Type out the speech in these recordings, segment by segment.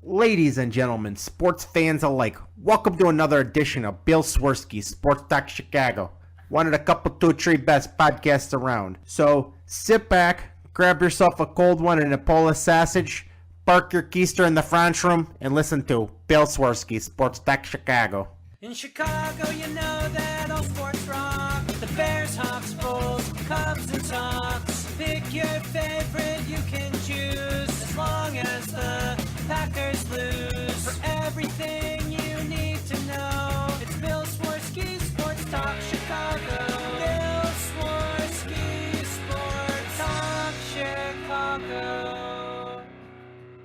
Ladies and gentlemen, sports fans alike, welcome to another edition of Bill Swerski Sports Talk Chicago, one of the couple, two, three best podcasts around. So sit back, grab yourself a cold one and a Polish sausage, park your keister in the French room, and listen to Bill Swerski Sports Talk Chicago. In Chicago, you know that all sports rock. The Bears, Hawks, Bulls, Cubs, and Sox. Pick your favorite, you can choose. As long as the Packers lose. For everything you need to know, it's Bill Swerski Sports Talk Chicago. Bill Swerski Sports Talk Chicago.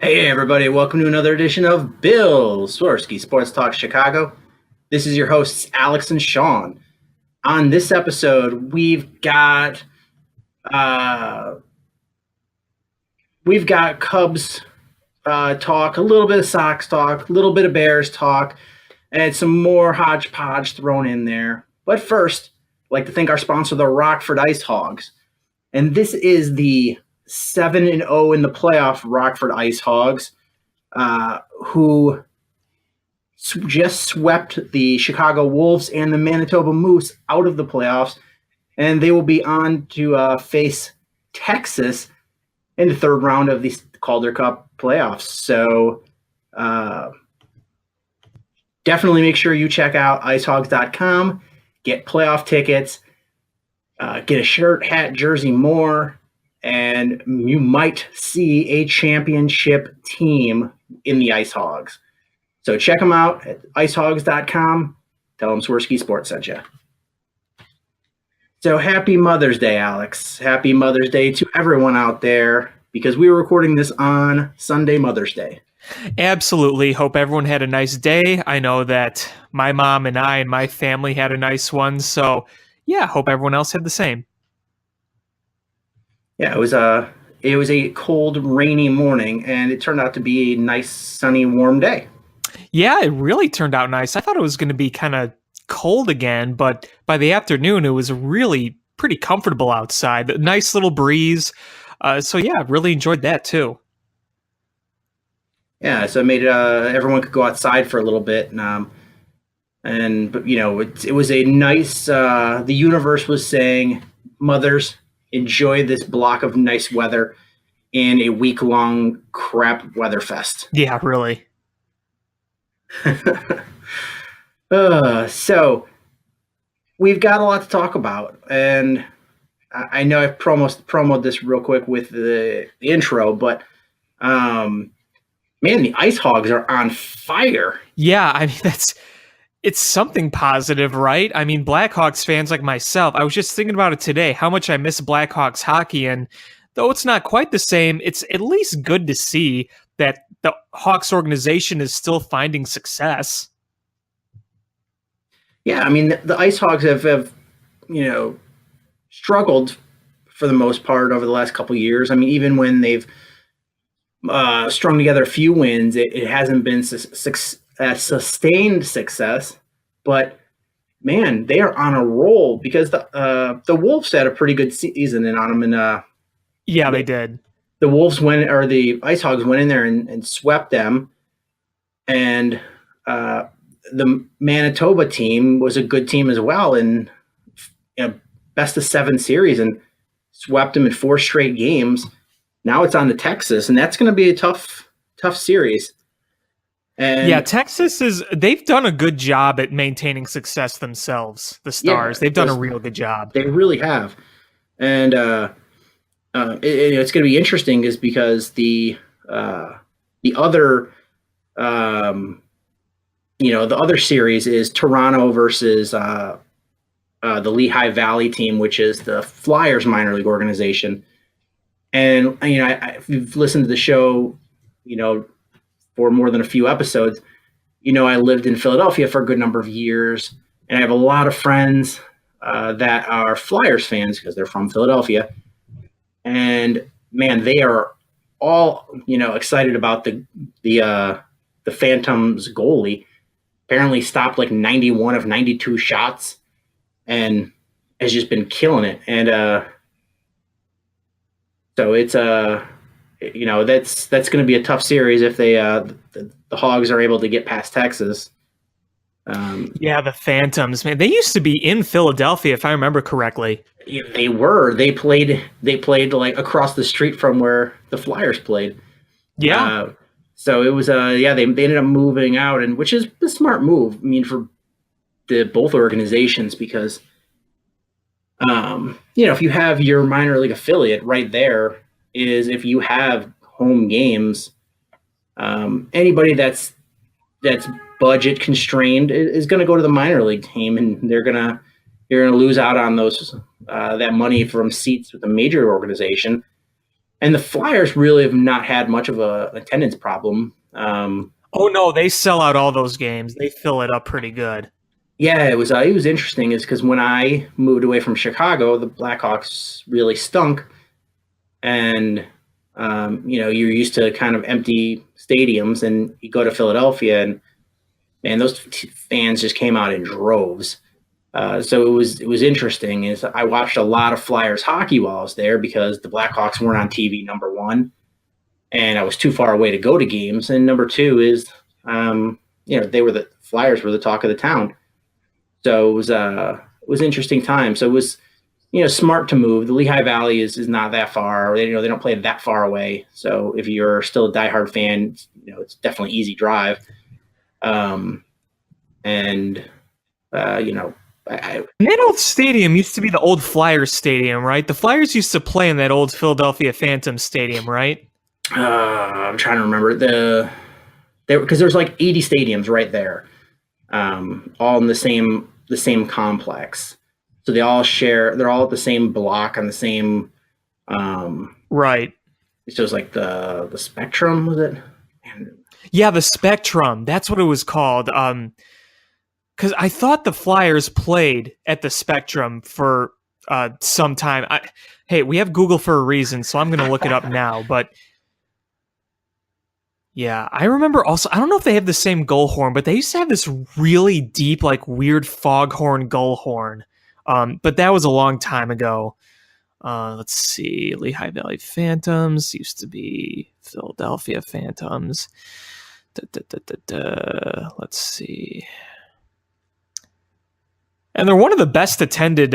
Hey everybody, welcome to another edition of Bill Swerski Sports Talk Chicago. This is your hosts, Alex and Sean. On this episode, we've got Cubs talk, a little bit of Sox talk, a little bit of Bears talk, and some more hodgepodge thrown in there. But first, I'd like to thank our sponsor, the Rockford Ice Hogs. And this is the 7-0 in the playoff Rockford Ice Hogs, who just swept the Chicago Wolves and the Manitoba Moose out of the playoffs, and they will be on to face Texas in the third round of the Calder Cup playoffs. So definitely make sure you check out icehogs.com, get playoff tickets, get a shirt, hat, jersey, more, and you might see a championship team in the Ice Hogs. So check them out at icehogs.com. Tell them Swerski Sports sent you. So happy Mother's Day, Alex. Happy Mother's Day to everyone out there, because we were recording this on Sunday, Mother's Day. Absolutely. Hope everyone had a nice day. I know that my mom and I and my family had a nice one. So yeah, hope everyone else had the same. Yeah, it was a cold, rainy morning, and it turned out to be a nice, sunny, warm day. Yeah, it really turned out nice. I thought it was going to be kind of cold again, but by the afternoon, it was really pretty comfortable outside. A nice little breeze. So yeah, really enjoyed that too. Yeah, so it made everyone could go outside for a little bit, but you know, it was a nice. The universe was saying, mothers, enjoy this block of nice weather in a week-long crap weather fest. Yeah, really. So we've got a lot to talk about, and I know I've promoted this real quick with the intro, but man, the Ice Hogs are on fire. Yeah, I mean, it's something positive, right? I mean, Blackhawks fans like myself, I was just thinking about it today, how much I miss Blackhawks hockey, and though it's not quite the same, it's at least good to see that the Hawks organization is still finding success. Yeah, I mean, the Ice Hogs have struggled for the most part over the last couple of years. I mean, even when they've strung together a few wins, it hasn't been sustained success. But man, they are on a roll, because the Wolves had a pretty good season in on them, and yeah, they did. The the Ice Hogs went in there and swept them, and the Manitoba team was a good team as well, and best of 7 series, and swept them in 4 straight games. Now it's on to Texas, and that's going to be a tough series. And yeah, they've done a good job at maintaining success themselves. The Stars, they've done a real good job. They really have. And it's going to be interesting, is because the other the other series is Toronto versus the Lehigh Valley team, which is the Flyers minor league organization. And if you've listened to the show, for more than a few episodes, I lived in Philadelphia for a good number of years, and I have a lot of friends that are Flyers fans because they're from Philadelphia. And man, they are all excited about the Phantoms goalie. Apparently stopped like 91 of 92 shots, and has just been killing it. And so it's that's going to be a tough series if the Hogs are able to get past Texas. Yeah, the Phantoms, man. They used to be in Philadelphia, if I remember correctly. They were. They played like across the street from where the Flyers played. Yeah. So it was they ended up moving out, and which is a smart move. I mean, for both organizations, because if you have your minor league affiliate right there, is if you have home games, anybody that's budget constrained is going to go to the minor league team, and you're gonna lose out on those that money from seats with a major organization. And the Flyers really have not had much of an attendance problem. Oh no, they sell out all those games. They fill it up pretty good. Yeah, it was interesting, is because when I moved away from Chicago, the Blackhawks really stunk, and you're used to kind of empty stadiums, and you go to Philadelphia, and man, those fans just came out in droves. So it was interesting. Is I watched a lot of Flyers hockey while I was there, because the Blackhawks weren't on TV, number one, and I was too far away to go to games, and number two is the Flyers were the talk of the town. So it was interesting time. So it was smart to move. The Lehigh Valley is not that far. They don't play that far away. So if you're still a diehard fan, it's definitely easy drive. That old stadium used to be the old Flyers stadium, right? The Flyers used to play in that old Philadelphia Phantoms stadium, right? I'm trying to remember because there's like 80 stadiums right there, all in the same complex. So they're all at the same block on the same. Right. So it's like the Spectrum, was it? Yeah, the Spectrum. That's what it was called. Because I thought the Flyers played at the Spectrum for some time. Hey, we have Google for a reason, so I'm going to look it up now. But yeah, I remember also, I don't know if they have the same goal horn, but they used to have this really deep, like weird foghorn goal horn. But that was a long time ago. Let's see. Lehigh Valley Phantoms used to be Philadelphia Phantoms. Let's see. And they're one of the best attended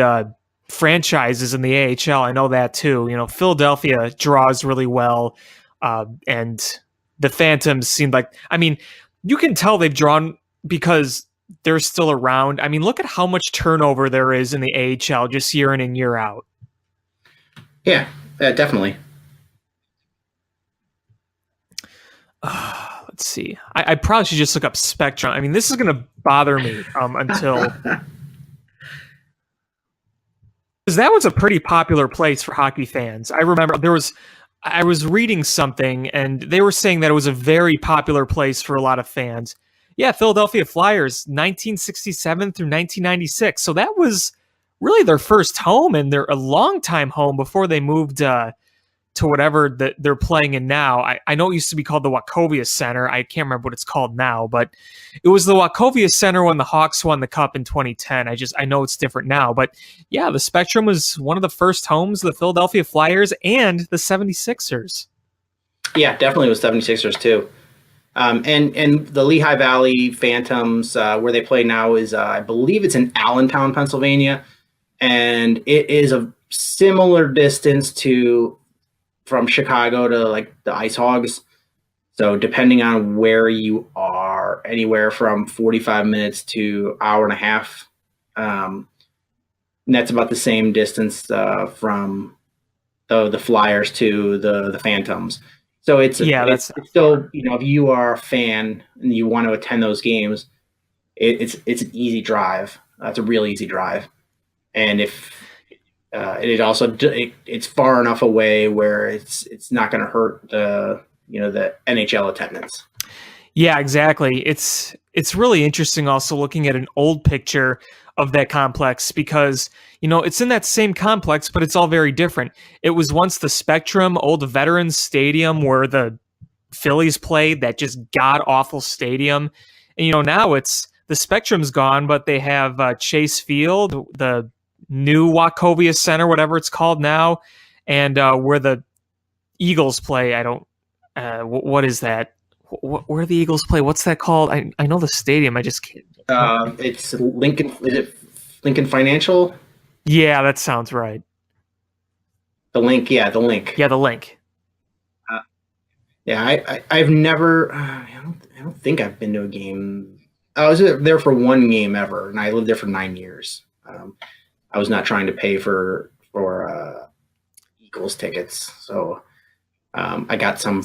franchises in the AHL. I know that too. Philadelphia draws really well, and the Phantoms seem like. I mean, you can tell they've drawn because they're still around. I mean, look at how much turnover there is in the AHL just year in and year out. Yeah, definitely. Let's see. I probably should just look up Spectrum. I mean, this is going to bother me until. Because that was a pretty popular place for hockey fans. I remember I was reading something, and they were saying that it was a very popular place for a lot of fans. Yeah, Philadelphia Flyers, 1967 through 1996. So that was really their first home, and they're a long-time home before they moved to whatever that they're playing in now. I know it used to be called the Wachovia Center. I can't remember what it's called now, but it was the Wachovia Center when the Hawks won the Cup in 2010. I know it's different now, but yeah, the Spectrum was one of the first homes of the Philadelphia Flyers and the 76ers. Yeah, definitely was 76ers too. And the Lehigh Valley Phantoms, where they play now, is I believe it's in Allentown, Pennsylvania, and it is a similar distance from Chicago to like the Ice Hogs. So depending on where you are, anywhere from 45 minutes to hour and a half. And that's about the same distance from the Flyers to the Phantoms. So it's still, if you are a fan and you want to attend those games, it's an easy drive. It's a real easy drive. And if it's far enough away where it's not going to hurt the NHL attendance. Yeah, exactly. It's really interesting also looking at an old picture of that complex because, it's in that same complex, but it's all very different. It was once the Spectrum, old Veterans Stadium where the Phillies played, that just god-awful stadium. And, now it's the Spectrum's gone, but they have Chase Field, the new Wachovia Center, whatever it's called now, and where the Eagles play. I don't. What is that? Where the Eagles play? What's that called? I know the stadium. I just can't. It's Lincoln. Is it Lincoln Financial? Yeah, that sounds right. The Link. Yeah, the Link. Yeah, the link. Yeah, I've never. I don't think I've been to a game. I was there for one game ever, and I lived there for 9 years. I was not trying to pay for Eagles tickets, so I got some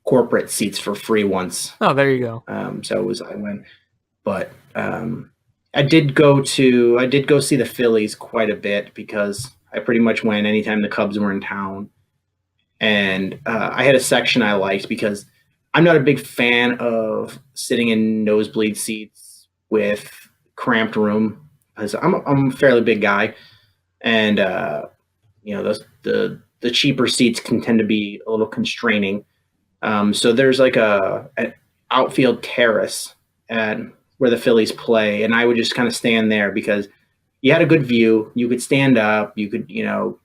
corporate seats for free once. Oh, there you go. So I went, but I did go see the Phillies quite a bit because I pretty much went anytime the Cubs were in town. And I had a section I liked because I'm not a big fan of sitting in nosebleed seats with cramped room because I'm a fairly big guy, and the cheaper seats can tend to be a little constraining. So there's like an outfield terrace at where the Phillies play, and I would just kind of stand there because you had a good view. You could stand up, you could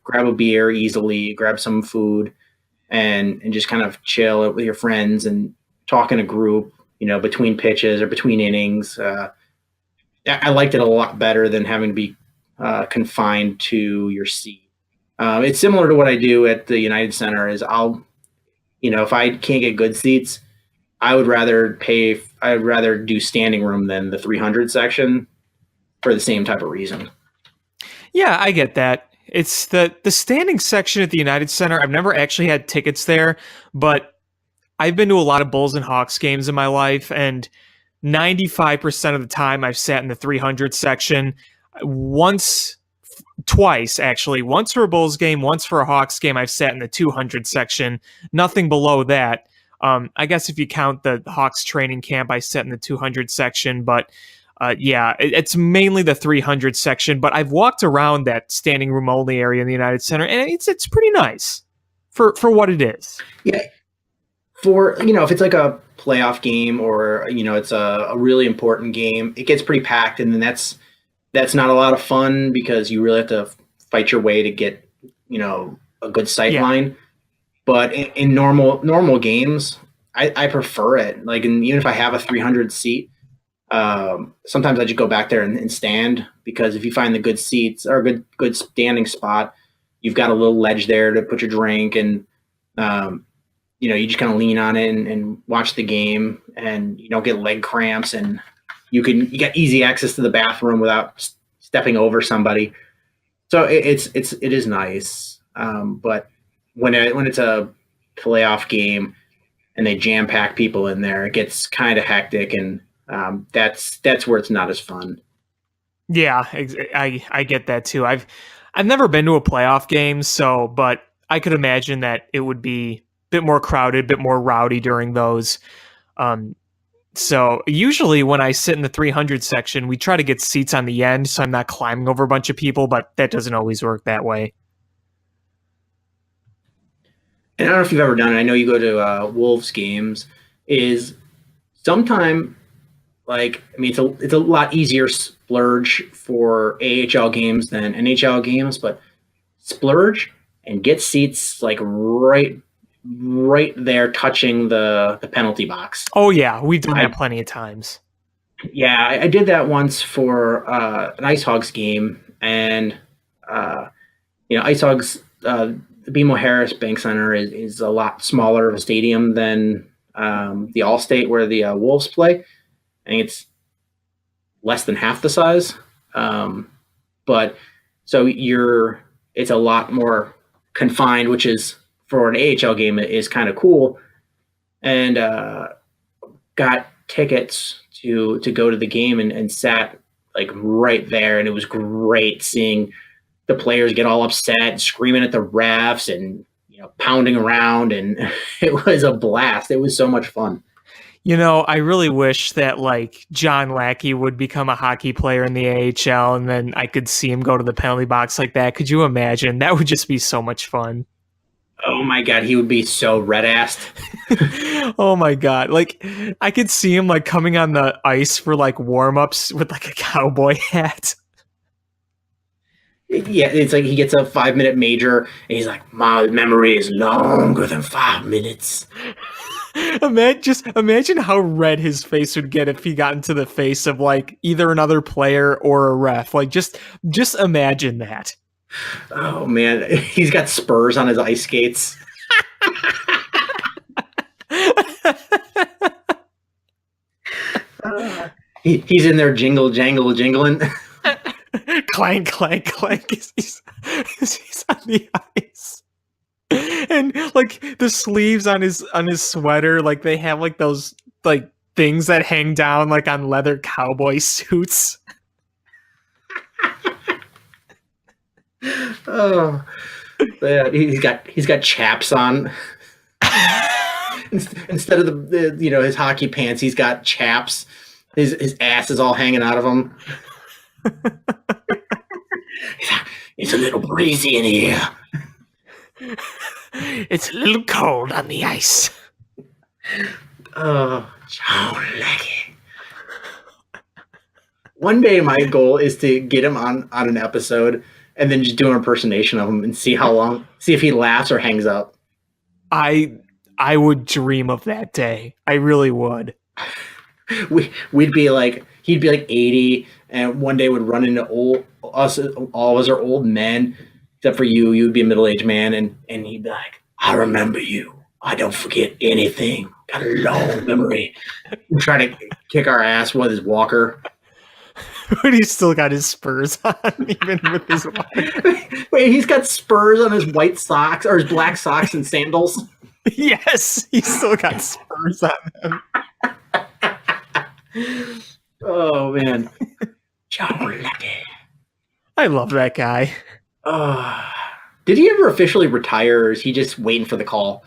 grab a beer easily, grab some food, and just kind of chill with your friends and talk in a group, between pitches or between innings. I liked it a lot better than having to be confined to your seat. It's similar to what I do at the United Center. Is if I can't get good seats, I would rather do standing room than the 300 section for the same type of reason. Yeah, I get that. It's the standing section at the United Center. I've never actually had tickets there, but I've been to a lot of Bulls and Hawks games in my life, and 95% of the time I've sat in the 300 section. Twice actually. Once for a Bulls game, once for a Hawks game, I've sat in the 200 section. Nothing below that. I guess if you count the Hawks training camp, I sat in the 200 section, but it's mainly the 300 section, but I've walked around that standing room only area in the United Center, and it's pretty nice for what it is. Yeah. If it's like a playoff game or, it's a really important game, it gets pretty packed, and then that's not a lot of fun because you really have to fight your way to get, a good sight line. But in normal games, I prefer it. Like, even if I have a 300 seat, sometimes I just go back there and stand, because if you find the good seats or a good standing spot, you've got a little ledge there to put your drink, and you just kind of lean on it and watch the game, and you don't get leg cramps, and you get easy access to the bathroom without stepping over somebody. So it is nice. But when it's a playoff game and they jam pack people in there, it gets kind of hectic, and that's where it's not as fun. Yeah, I get that too. I've never been to a playoff game, but I could imagine that it would be a bit more crowded, a bit more rowdy during those. So usually when I sit in the 300 section, we try to get seats on the end so I'm not climbing over a bunch of people, but that doesn't always work that way. And I don't know if you've ever done it. I know you go to Wolves games. Is sometime it's a lot easier splurge for AHL games than NHL games, but splurge and get seats like right there touching the penalty box. Oh yeah, we've done that plenty of times. Yeah, I did that once for an Ice Hogs game, and Ice Hogs, the BMO Harris Bank Center is a lot smaller of a stadium than the Allstate where the Wolves play. I think it's less than half the size, but so it's a lot more confined, which is for an AHL game is kind of cool. And got tickets to go to the game and sat like right there, and it was great seeing the players get all upset, screaming at the refs, and pounding around, and it was a blast. It was so much fun. I really wish that John Lackey would become a hockey player in the AHL, and then I could see him go to the penalty box like that. Could you imagine? That would just be so much fun. Oh my God, he would be so red-assed. Oh my God. I could see him coming on the ice for warm-ups with a cowboy hat. Yeah, it's like he gets a 5-minute major, and he's like, "My memory is longer than 5 minutes." Imagine how red his face would get if he got into the face of like either another player or a ref. Like just imagine that. Oh man, he's got spurs on his ice skates. He's in there jingling. Clank, clank, clank. He's on the ice. And like the sleeves on his sweater, like they have like those like things that hang down like on leather cowboy suits. Oh, yeah, he's got chaps on. Instead of the his hockey pants, he's got chaps. His ass is all hanging out of him. It's a little breezy in here. It's a little cold on the ice. Oh, John Leggy. One day my goal is to get him on an episode and then just do an impersonation of him and see if he laughs or hangs up. I would dream of that day. I really would. We'd be like, he'd be like 80, and one day would run into all of us are old men, except for you. You would be a middle-aged man, and he'd be like, "I remember you. I don't forget anything. Got a long memory." Try to kick our ass with his walker. But he's still got his spurs on, even with his walker. Wait, he's got spurs on his white socks or his black socks and sandals. Yes, he's still got spurs on him. Oh man, John Lucky. I love that guy. Did he ever officially retire, or is he just waiting for the call?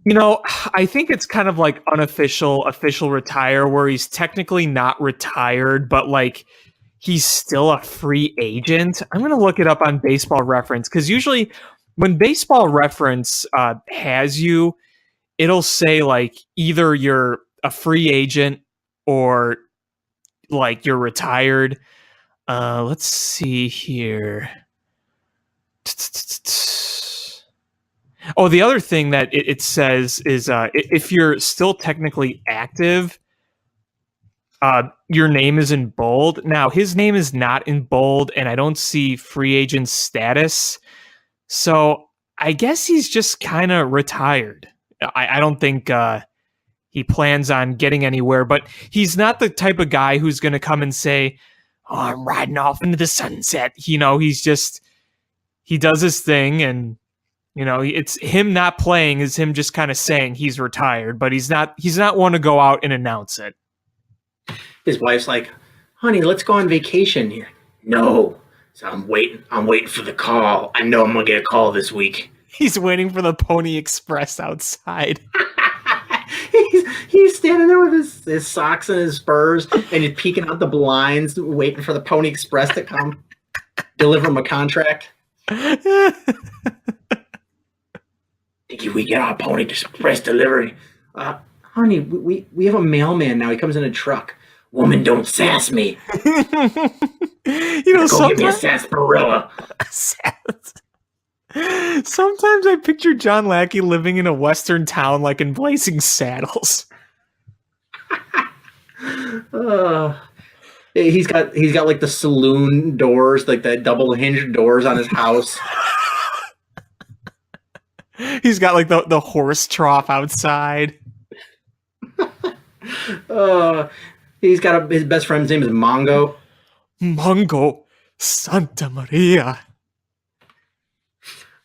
I think it's kind of like official retire, where he's technically not retired, but like he's still a free agent. I'm gonna look it up on Baseball Reference, because usually when Baseball Reference has you, it'll say like either you're a free agent or like you're retired. Let's see here. Oh, the other thing that it says is if you're still technically active, your name is in bold. Now, his name is not in bold, and I don't see free agent status. So I guess he's just kind of retired. I don't think he plans on getting anywhere, but he's not the type of guy who's going to come and say, "Oh, I'm riding off into the sunset." He's just, he does his thing, and it's him not playing is him just kind of saying he's retired, but he's not one to go out and announce it. His wife's like, "Honey, let's go on vacation here." "No." So I'm waiting for the call. I know I'm going to get a call this week. He's waiting for the Pony Express outside. He's standing there with his socks and his spurs, and he's peeking out the blinds, waiting for the Pony Express to come deliver him a contract. "Think we get our Pony Express delivery?" "Honey, we have a mailman now. He comes in a truck." "Woman, don't sass me." Go give me a sarsaparilla. Sometimes I picture John Lackey living in a western town like in Blazing Saddles. He's got like the saloon doors, like the double hinged doors on his house. He's got like the horse trough outside. He's got his best friend's name is Mongo. Mongo Santa Maria.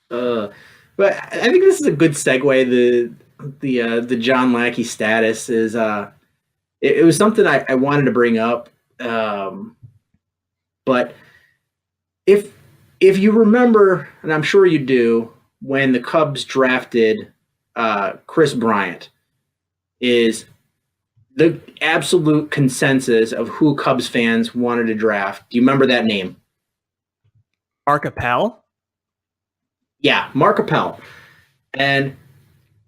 But I think this is a good segue. The John Lackey status is it was something I wanted to bring up. But if you remember, and I'm sure you do, when the Cubs drafted Chris Bryant, is the absolute consensus of who Cubs fans wanted to draft. Do you remember that name? Mark Appel? Yeah, Mark Appel. And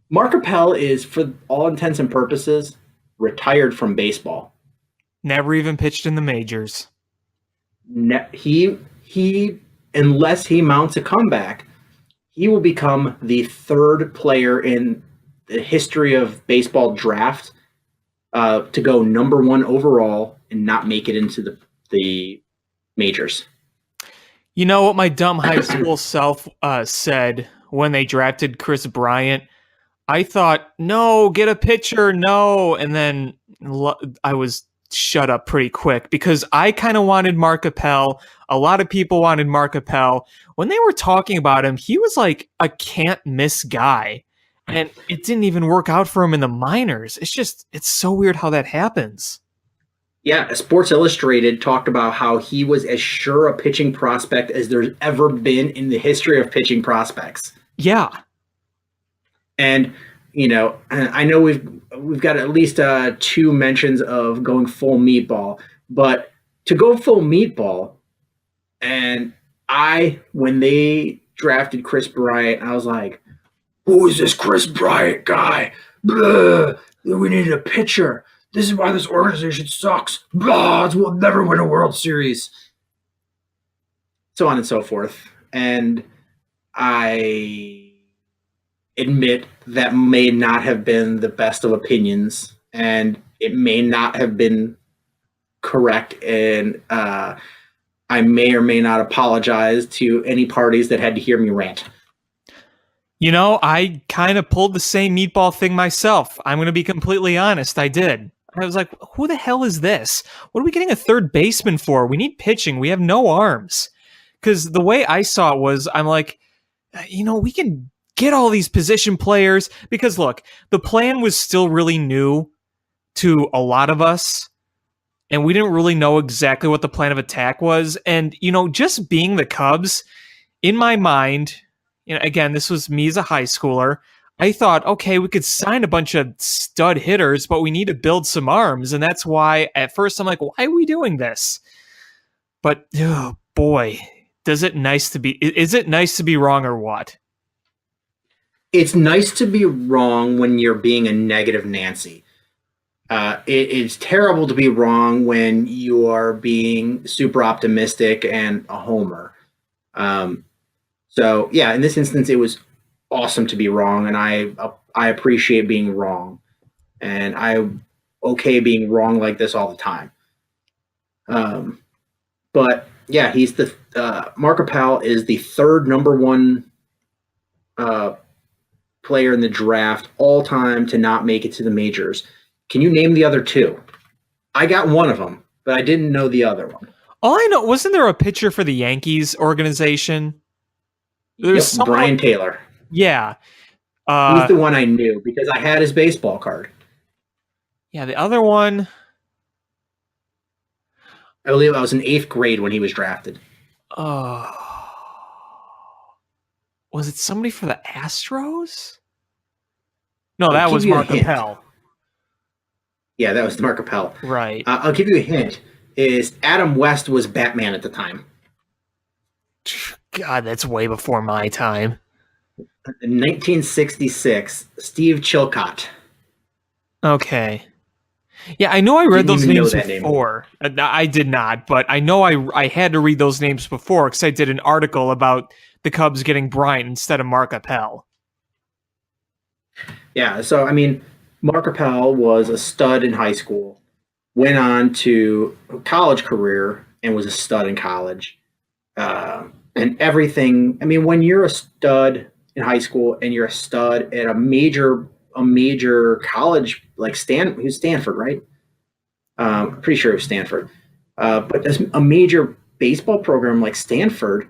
Mark Appel is, for all intents and purposes, retired from baseball. Never even pitched in the majors. He unless he mounts a comeback, he will become the third player in the history of baseball draft to go number 1 overall and not make it into the majors. You know what my dumb high school self said when they drafted Chris Bryant? I thought, no, get a pitcher, no. And then I was shut up pretty quick because I kind of wanted Mark Appel. A lot of people wanted Mark Appel. When they were talking about him, he was like a can't miss guy. And it didn't even work out for him in the minors. It's so weird how that happens. Yeah, Sports Illustrated talked about how he was as sure a pitching prospect as there's ever been in the history of pitching prospects. Yeah. And, I know we've got at least 2 mentions of going full meatball, but to go full meatball, and when they drafted Chris Bryant, I was like, who is this Chris Bryant guy? Blah, we needed a pitcher. This is why this organization sucks. Blah, we'll never win a World Series. So on and so forth. And I admit that may not have been the best of opinions, and it may not have been correct, and I may or may not apologize to any parties that had to hear me rant. I kind of pulled the same meatball thing myself. I'm going to be completely honest. I did. I was like, who the hell is this? What are we getting a third baseman for? We need pitching. We have no arms. Because the way I saw it was, I'm like, we can get all these position players. Because look, the plan was still really new to a lot of us. And we didn't really know exactly what the plan of attack was. And, just being the Cubs, in my mind, again, this was me as a high schooler, I thought, okay, we could sign a bunch of stud hitters, but we need to build some arms. And that's why at first I'm like, why are we doing this? But, oh boy, is it nice to be wrong or what? It's nice to be wrong when you're being a negative Nancy. It's terrible to be wrong when you are being super optimistic and a homer. So yeah, in this instance, it was awesome to be wrong, and I appreciate being wrong, and I'm okay being wrong like this all the time. But yeah, he's Mark Appel is the third number 1 player in the draft all time to not make it to the majors. Can you name the other 2? I got one of them, but I didn't know the other one. All I know, wasn't there a pitcher for the Yankees organization? There's Brian Taylor. Yeah. He's the one I knew because I had his baseball card. Yeah, the other one, I believe I was in 8th grade when he was drafted. was it somebody for the Astros? No, that was Mark Appel. Yeah, that was Mark Appel. Right. I'll give you a hint. Is Adam West was Batman at the time. God, that's way before my time. In 1966, Steve Chilcott. Okay. Yeah, I know I read those names name. before. I did not, but I know I had to read those names before because I did an article about the Cubs getting Bryant instead of Mark Appel. Yeah, so, Mark Appel was a stud in high school, went on to a college career, and was a stud in college. And everything, when you're a stud in high school and you're a stud at a major college like he was Stanford, right? I'm pretty sure it was Stanford. But as a major baseball program like Stanford,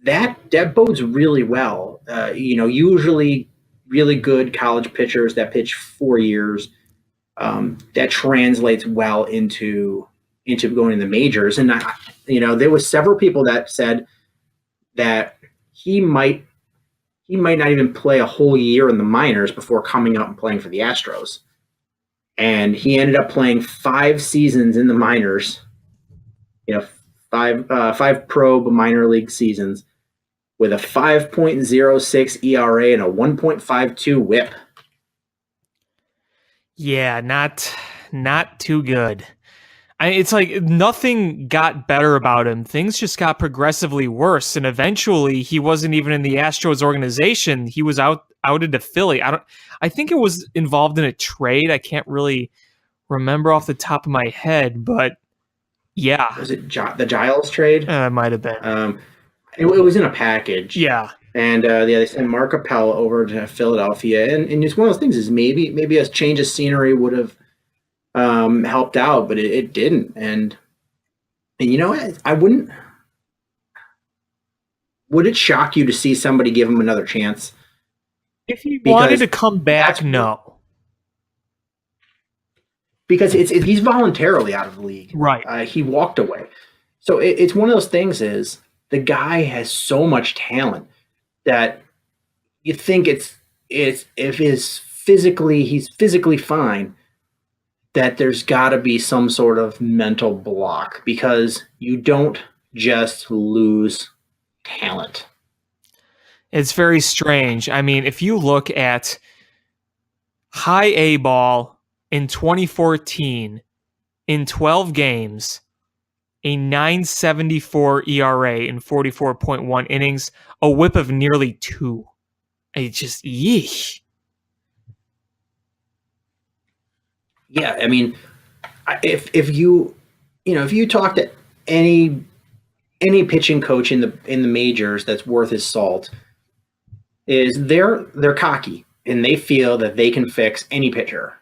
that bodes really well. Usually really good college pitchers that pitch 4 years, that translates well into going in the majors. And there was several people that said that he might not even play a whole year in the minors before coming up and playing for the Astros. And he ended up playing 5 seasons in the minors, five pro minor league seasons with a 5.06 ERA and a 1.52 WHIP. Yeah, not too good. It's like nothing got better about him. Things just got progressively worse, and eventually he wasn't even in the Astros organization. He was outed to Philly. I think it was involved in a trade. I can't really remember off the top of my head, but yeah, Was it the Giles trade? it might have been. It was in a package. Yeah. And they sent Mark Capella over to Philadelphia, and it's one of those things. Is maybe a change of scenery would have helped out, but it didn't. And you know what? I wouldn't. Would it shock you to see somebody give him another chance? If he wanted to come back, no. Because he's voluntarily out of the league. Right. He walked away. So it's one of those things. Is the guy has so much talent that you think he's physically fine, that there's got to be some sort of mental block, because you don't just lose talent. It's very strange. I mean, if you look at high A ball in 2014, in 12 games, a 9.74 ERA in 44.1 innings, a whip of nearly 2. It's just, yeesh. Yeah, I mean, if you talk to any pitching coach in the majors that's worth his salt, is they're cocky and they feel that they can fix any pitcher.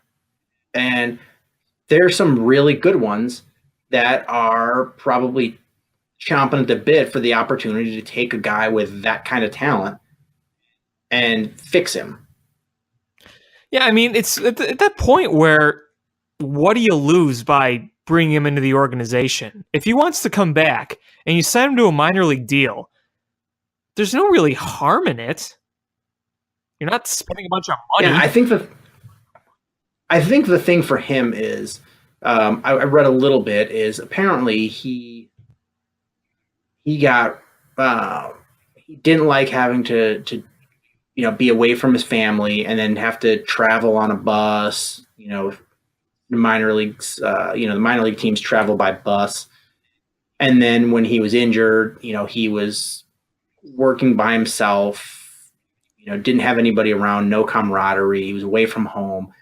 And there's some really good ones that are probably chomping at the bit for the opportunity to take a guy with that kind of talent and fix him. Yeah, I mean, it's at that point where what do you lose by bringing him into the organization? If he wants to come back and you sign him to a minor league deal, there's no really harm in it. You're not spending a bunch of money. Yeah, I think the thing for him is, I read a little bit, is apparently he got he didn't like having to be away from his family and then have to travel on a bus. The minor leagues, the minor league teams travel by bus. And then when he was injured, he was working by himself, didn't have anybody around, no camaraderie. He was away from home.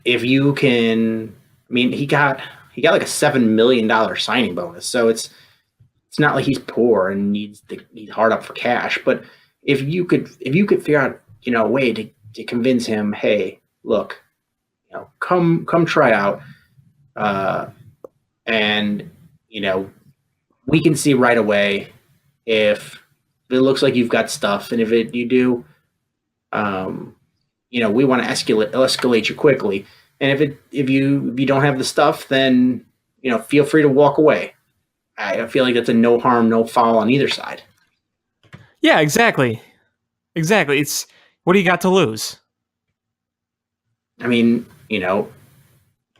If you can, he got like a $7 million signing bonus. So it's not like he's poor and needs hard up for cash, but if you could figure out, a way to convince him, hey, look, come try out, and we can see right away if it looks like you've got stuff, and if you do, we want to escalate you quickly, and if you don't have the stuff, then feel free to walk away. I feel like that's a no harm, no foul on either side. Yeah, exactly. It's, what do you got to lose? I mean,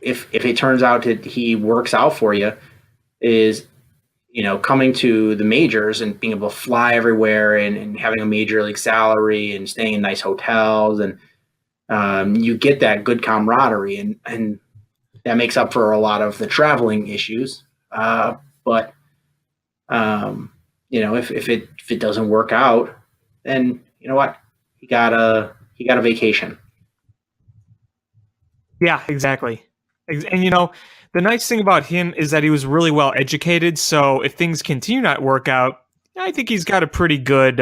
if it turns out that he works out for you, is, coming to the majors and being able to fly everywhere and having a major league salary and staying in nice hotels, and you get that good camaraderie, and that makes up for a lot of the traveling issues. But if it doesn't work out, then you know what? He got a vacation. Yeah, exactly. And the nice thing about him is that he was really well educated. So if things continue not work out, I think he's got a pretty good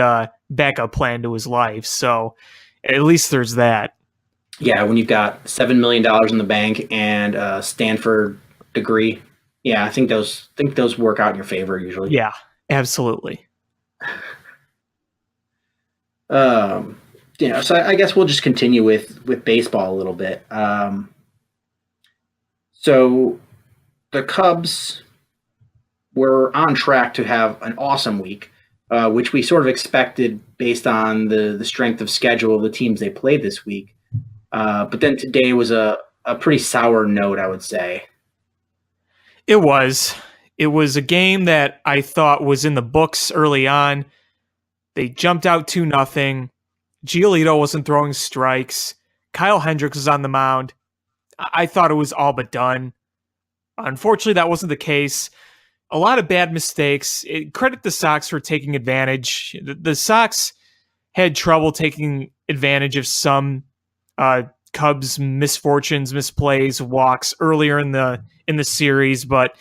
backup plan to his life. So at least there's that. Yeah, when you've got $7 million in the bank and a Stanford degree, yeah, I think those work out in your favor usually. Yeah, absolutely. So I guess we'll just continue with baseball a little bit. So the Cubs were on track to have an awesome week, which we sort of expected based on the strength of schedule of the teams they played this week. But then today was a pretty sour note, I would say. It was a game that I thought was in the books early on. They jumped out 2-0. Giolito wasn't throwing strikes. Kyle Hendricks was on the mound. I thought it was all but done. Unfortunately, that wasn't the case. A lot of bad mistakes. Credit the Sox for taking advantage. The Sox had trouble taking advantage of some Cubs misfortunes, misplays, walks earlier in the series, but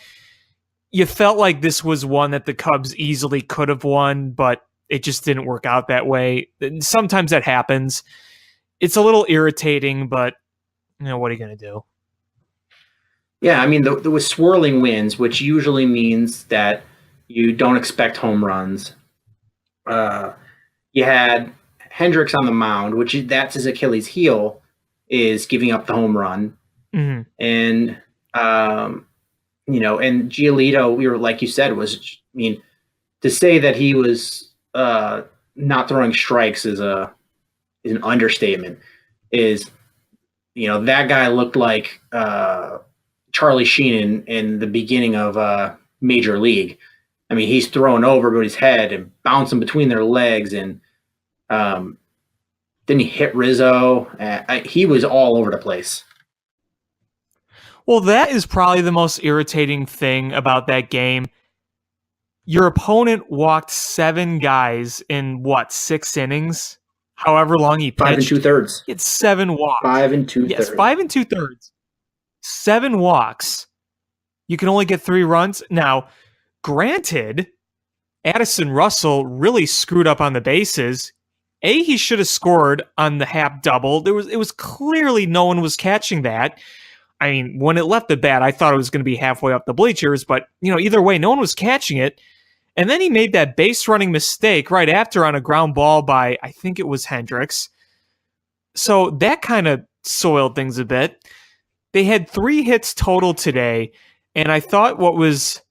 you felt like this was one that the Cubs easily could have won, but it just didn't work out that way. Sometimes that happens. It's a little irritating, but what are you going to do? Yeah, I mean, there was swirling winds, which usually means that you don't expect home runs. You had Hendricks on the mound, which that's his Achilles heel, is giving up the home run. Mm-hmm. And, and Giolito, like you said, to say that he was not throwing strikes is an understatement. That guy looked like Charlie Sheen in the beginning of Major League. I mean, he's throwing over his head and bouncing between their legs, and then he hit Rizzo. He was all over the place. Well, that is probably the most irritating thing about that game. Your opponent walked 7 guys in 6 innings? However long he pitched. 5 2/3. It's 7 walks. 5 2/3. Yes, 5 2/3. 7 walks. You can only get 3 runs. Now, granted, Addison Russell really screwed up on the bases. He should have scored on the Happ double. It was clearly no one was catching that. I mean, when it left the bat, I thought it was going to be halfway up the bleachers, but either way, no one was catching it. And then he made that base running mistake right after on a ground ball by, I think it was Hendricks. So that kind of soiled things a bit. They had 3 hits total today, and I thought what was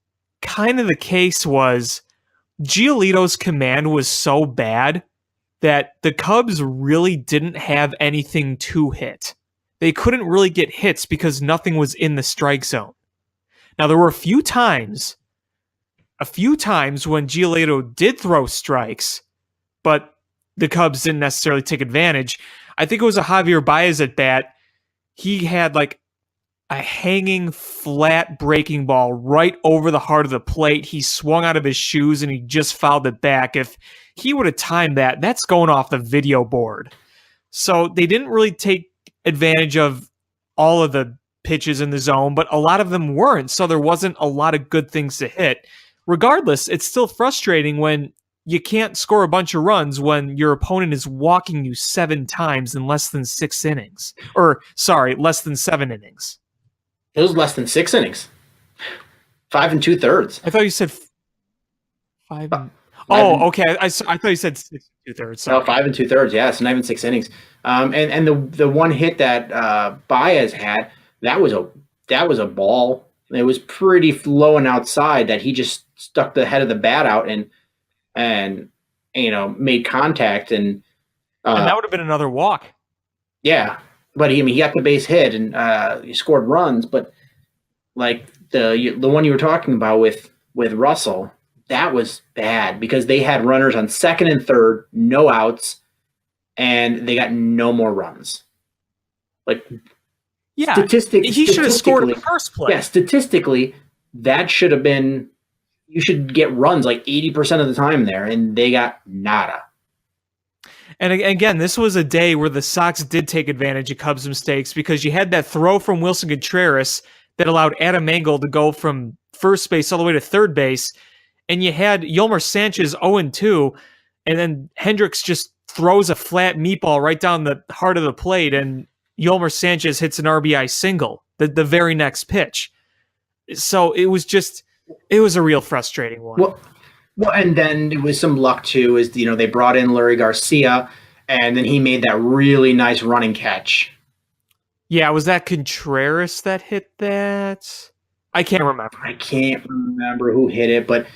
kind of the case was Giolito's command was so bad that the Cubs really didn't have anything to hit. They couldn't really get hits because nothing was in the strike zone. Now, there were a few times when Giolito did throw strikes, but the Cubs didn't necessarily take advantage. I think it was a Javier Baez at bat. He had like a hanging flat breaking ball right over the heart of the plate. He swung out of his shoes and he just fouled it back. If he would have timed that, that's going off the video board. So they didn't really take advantage of all of the pitches in the zone, but a lot of them weren't. So there wasn't a lot of good things to hit. Regardless, it's still frustrating when you can't score a bunch of runs when your opponent is walking you 7 times in less than 6 innings. Less than 7 innings. It was less than 6 innings. 5 2/3. I thought you said 5. Okay. I thought you said 6 2/3. Sorry. No, 5 2/3. Yeah, it's not even 6 innings. And the one hit that Baez had, that was a ball. It was pretty low and outside that he just stuck the head of the bat out and made contact and that would have been another walk. Yeah, but he got the base hit and he scored runs. But like the one you were talking about with Russell, that was bad because they had runners on second and third, no outs, and they got no more runs. Like, yeah, he should have scored in the first place. Yeah, statistically, that should have been. You should get runs like 80% of the time there, and they got nada. And again, this was a day where the Sox did take advantage of Cubs' mistakes because you had that throw from Wilson Contreras that allowed Adam Engel to go from first base all the way to third base, and you had Yolmer Sanchez 0-2, and then Hendricks just throws a flat meatball right down the heart of the plate, and Yolmer Sanchez hits an RBI single the very next pitch. So it was a real frustrating one. Well, and then it was some luck too. They brought in Larry Garcia, and then he made that really nice running catch. Yeah, was that Contreras that hit that? I can't remember. I can't remember who hit it, but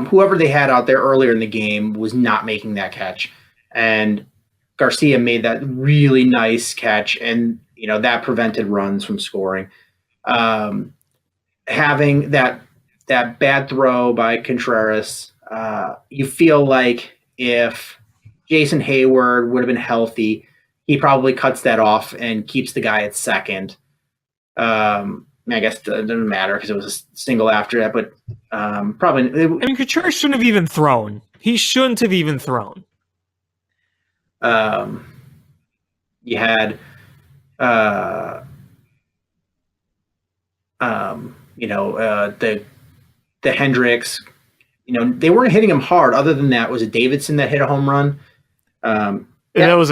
whoever they had out there earlier in the game was not making that catch, and Garcia made that really nice catch, and that prevented runs from scoring. Having that bad throw by Contreras, you feel like if Jason Hayward would have been healthy, he probably cuts that off and keeps the guy at second. I guess it doesn't matter because it was a single after that, but probably. I mean, Couture shouldn't have even thrown. He shouldn't have even thrown. You had, the Hendricks. They weren't hitting him hard. Other than that, was it Davidson that hit a home run? That was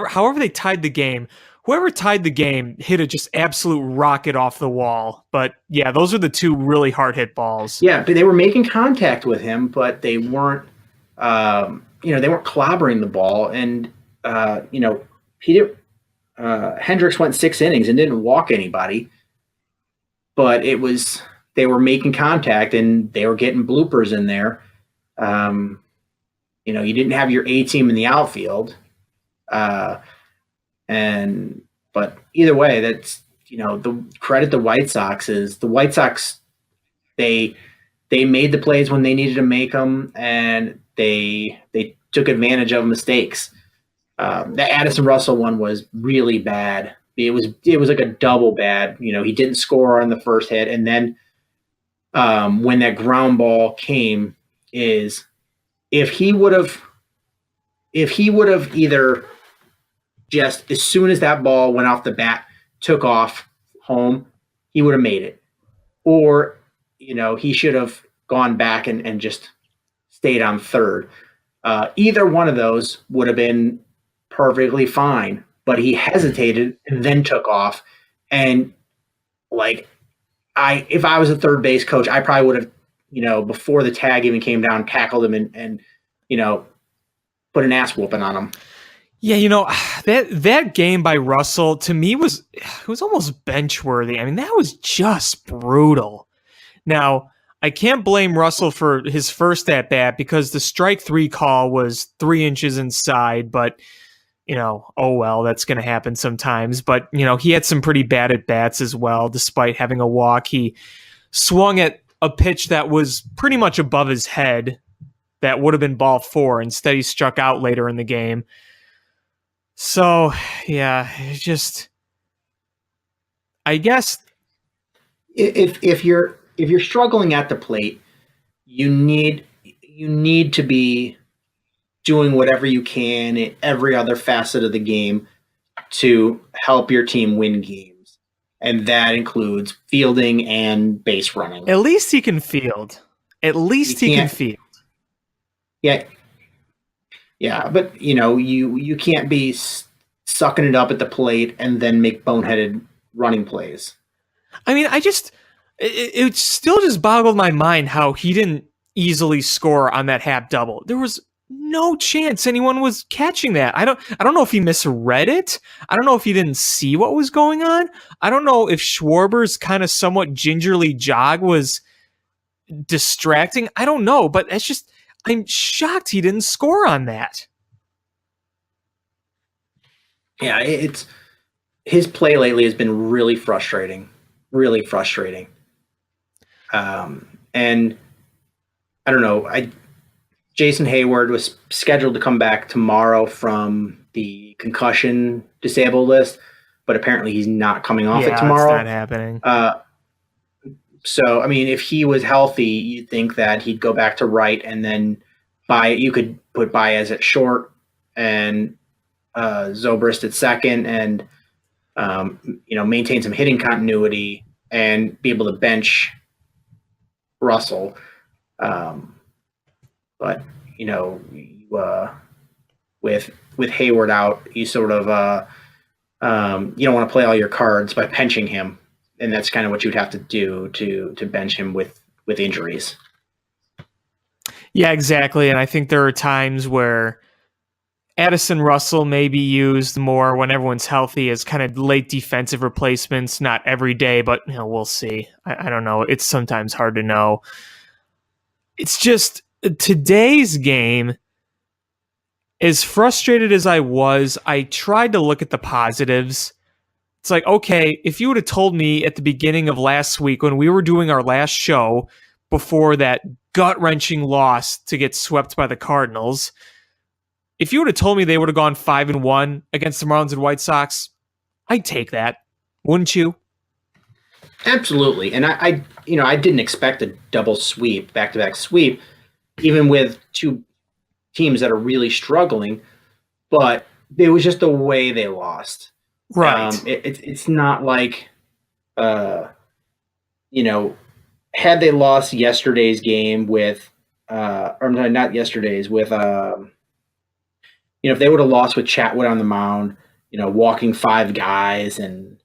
however they tied the game. Whoever tied the game hit a just absolute rocket off the wall. But yeah, those are the two really hard hit balls. Yeah, but they were making contact with him, but they weren't, they weren't clobbering the ball. And, Hendricks went 6 innings and didn't walk anybody, but they were making contact and they were getting bloopers in there. You didn't have your A team in the outfield. But either way, that's, the credit the White Sox is the White Sox. They made the plays when they needed to make them, and they took advantage of mistakes. The Addison Russell one was really bad. It was like a double bad. He didn't score on the first hit, and then when that ground ball came, if he would have either just as soon as that ball went off the bat, took off home, he would have made it. Or, he should have gone back and just stayed on third. Either one of those would have been perfectly fine, but he hesitated and then took off. And if I was a third base coach, I probably would have, before the tag even came down, tackled him and put an ass whooping on him. Yeah, that game by Russell to me was almost bench worthy. I mean, that was just brutal. Now, I can't blame Russell for his first at bat because the strike 3 call was 3 inches inside, but oh well, that's going to happen sometimes. But he had some pretty bad at bats as well. Despite having a walk, he swung at a pitch that was pretty much above his head. That would have been ball 4. Instead, he struck out later in the game. So, yeah, I guess if you're struggling at the plate, you need to be doing whatever you can in every other facet of the game to help your team win games. And that includes fielding and base running. At least he can field. At least he can field. Yeah. Yeah, but you can't be sucking it up at the plate and then make boneheaded running plays. I mean, it still just boggled my mind how he didn't easily score on that Happ double. There was no chance anyone was catching that. I don't know if he misread it. I don't know if he didn't see what was going on. I don't know if Schwarber's kind of somewhat gingerly jog was distracting. I don't know, but I'm shocked he didn't score on that. Yeah, his play lately has been really frustrating. And I don't know. Jason Hayward was scheduled to come back tomorrow from the concussion disabled list, but apparently he's not coming off it tomorrow. It's not happening. So, I mean, if he was healthy, you'd think that he'd go back to right, and then you could put Baez at short and Zobrist at second, and maintain some hitting continuity and be able to bench Russell. But with Hayward out, you sort of you don't want to play all your cards by benching him. And that's kind of what you'd have to do to bench him with injuries. Yeah, exactly. And I think there are times where Addison Russell may be used more when everyone's healthy as kind of late defensive replacements, not every day, but we'll see. I don't know. It's sometimes hard to know. It's just today's game, as frustrated as I was, I tried to look at the positives. It's like, okay, if you would have told me at the beginning of last week when we were doing our last show before that gut-wrenching loss to get swept by the Cardinals, If you would have told me they would have gone 5-1 against the Marlins and White Sox, I'd take that. Wouldn't you? Absolutely. And I didn't expect a double sweep, back-to-back sweep, even with two teams that are really struggling, but it was just the way they lost. Right. It's not like, had they lost yesterday's game with, or not yesterday's, with, if they would have lost with Chatwood on the mound, walking five guys and,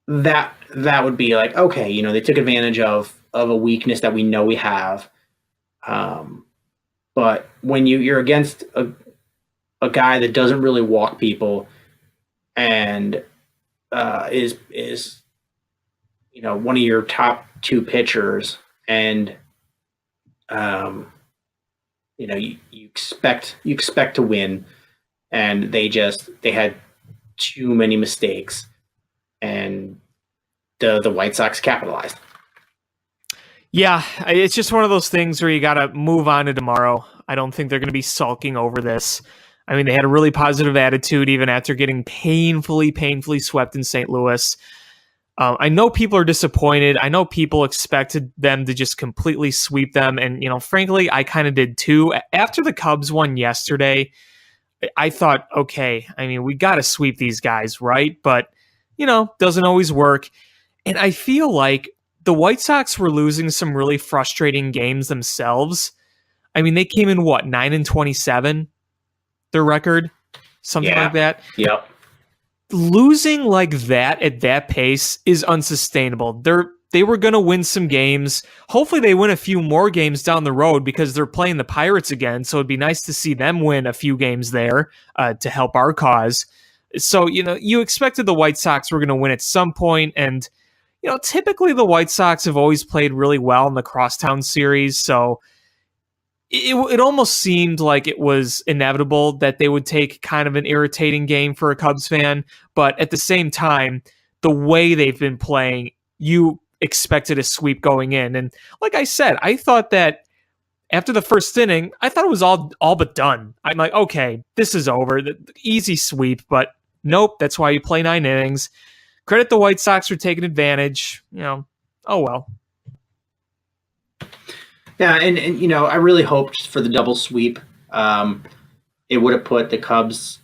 that would be like, okay, they took advantage of a weakness that we know we have. But when you're against a guy that doesn't really walk people and is one of your top two pitchers, and you expect to win, and they had too many mistakes, and the White Sox capitalized. Yeah, it's just one of those things where you got to move on to tomorrow. I don't think they're going to be sulking over this. I mean, they had a really positive attitude even after getting painfully swept in St. Louis. I know people are disappointed. I know people expected them to just completely sweep them. And, frankly, I kind of did too. After the Cubs won yesterday, I thought, okay, I mean, we got to sweep these guys, right? But, doesn't always work. And I feel like the White Sox were losing some really frustrating games themselves. I mean, they came in 9-27, their record, something like that. Yep. Losing like that at that pace is unsustainable. They were going to win some games. Hopefully they win a few more games down the road because they're playing the Pirates again. So it'd be nice to see them win a few games there to help our cause. So, you expected the White Sox were going to win at some point, and typically the White Sox have always played really well in the Crosstown series, so it almost seemed like it was inevitable that they would take kind of an irritating game for a Cubs fan, but at the same time, the way they've been playing, you expected a sweep going in. And like I said, I thought that after the first inning, I thought it was all but done. I'm like, okay, this is over. The easy sweep, but nope, that's why you play 9 innings. Credit the White Sox for taking advantage. Oh well. Yeah, and I really hoped for the double sweep. It would have put the Cubs,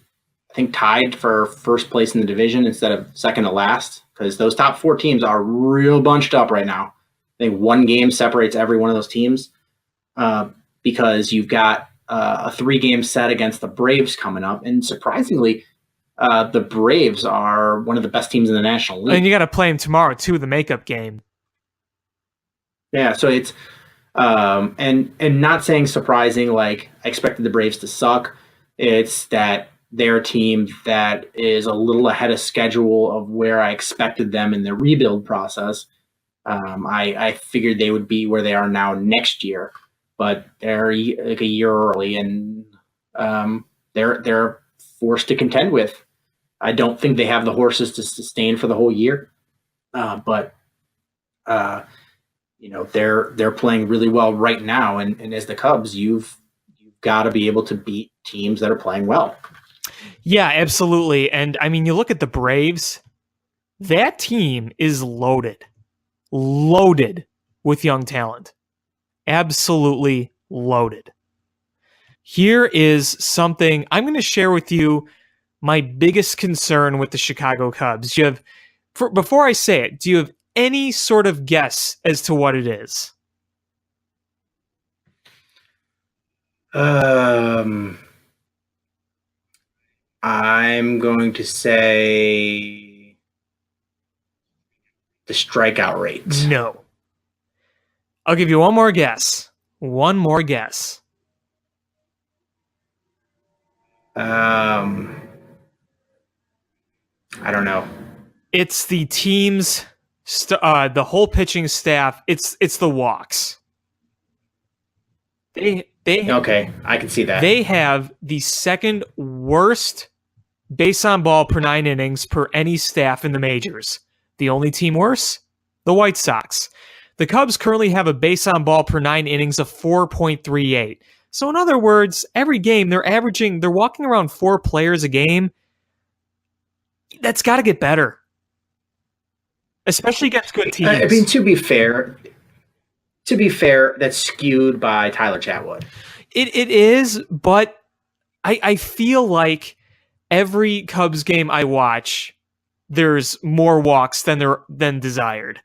I think, tied for first place in the division instead of second to last, because those top 4 teams are real bunched up right now. I think one game separates every one of those teams, because you've got a 3-game set against the Braves coming up, and surprisingly, the Braves are one of the best teams in the National League. And you got to play them tomorrow too, the makeup game. Yeah, so it's and not saying surprising, like I expected the Braves to suck. It's that they're a team that is a little ahead of schedule of where I expected them in the rebuild process. I figured they would be where they are now next year, but they're like a year early, and they're forced to contend with. I don't think they have the horses to sustain for the whole year, but they're playing really well right now, and as the Cubs, you've got to be able to beat teams that are playing well. Yeah, absolutely. And I mean, you look at the Braves, that team is loaded with young talent. Absolutely loaded. Here is something I'm going to share with you. My biggest concern with the Chicago Cubs. Before I say it, do you have any sort of guess as to what it is? I'm going to say the strikeout rate. No. I'll give you one more guess. One more guess. I don't know. It's the team's, the whole pitching staff. It's the walks. They Okay, I can see that. They have the second worst base on ball per 9 innings per any staff in the majors. The only team worse? The White Sox. The Cubs currently have a base on ball per 9 innings of 4.38. So in other words, every game they're walking around 4 players a game. That's got to get better, especially against good teams. I mean, to be fair, that's skewed by Tyler Chatwood. It is, but I feel like every Cubs game I watch, there's more walks than desired.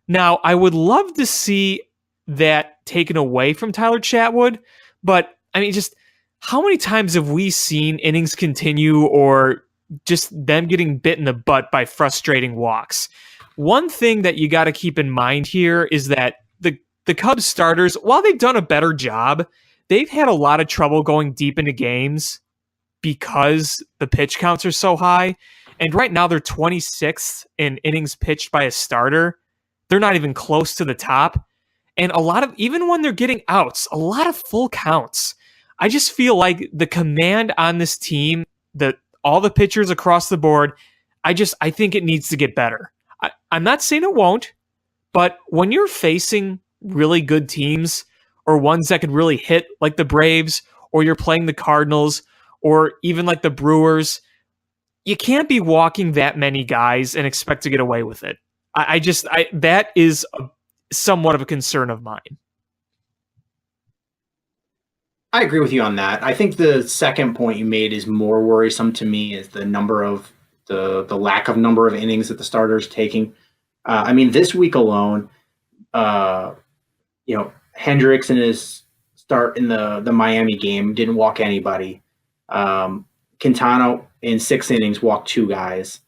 Now, I would love to see that taken away from Tyler Chatwood, but I mean, just how many times have we seen innings continue or just them getting bit in the butt by frustrating walks? One thing that you got to keep in mind here is that the Cubs starters, while they've done a better job, they've had a lot of trouble going deep into games because the pitch counts are so high. And right now they're 26th in innings pitched by a starter. They're not even close to the top. And even when they're getting outs, a lot of full counts. I just feel like the command on this team, all the pitchers across the board, I think it needs to get better. I'm not saying it won't, but when you're facing really good teams or ones that could really hit like the Braves, or you're playing the Cardinals, or even like the Brewers, you can't be walking that many guys and expect to get away with it. That is somewhat of a concern of mine. I agree with you on that. I think the second point you made is more worrisome to me, is the lack of number of innings that the starters taking. I mean, this week alone, Hendricks in his start in the Miami game didn't walk anybody. Quintana in 6 innings walked 2 guys.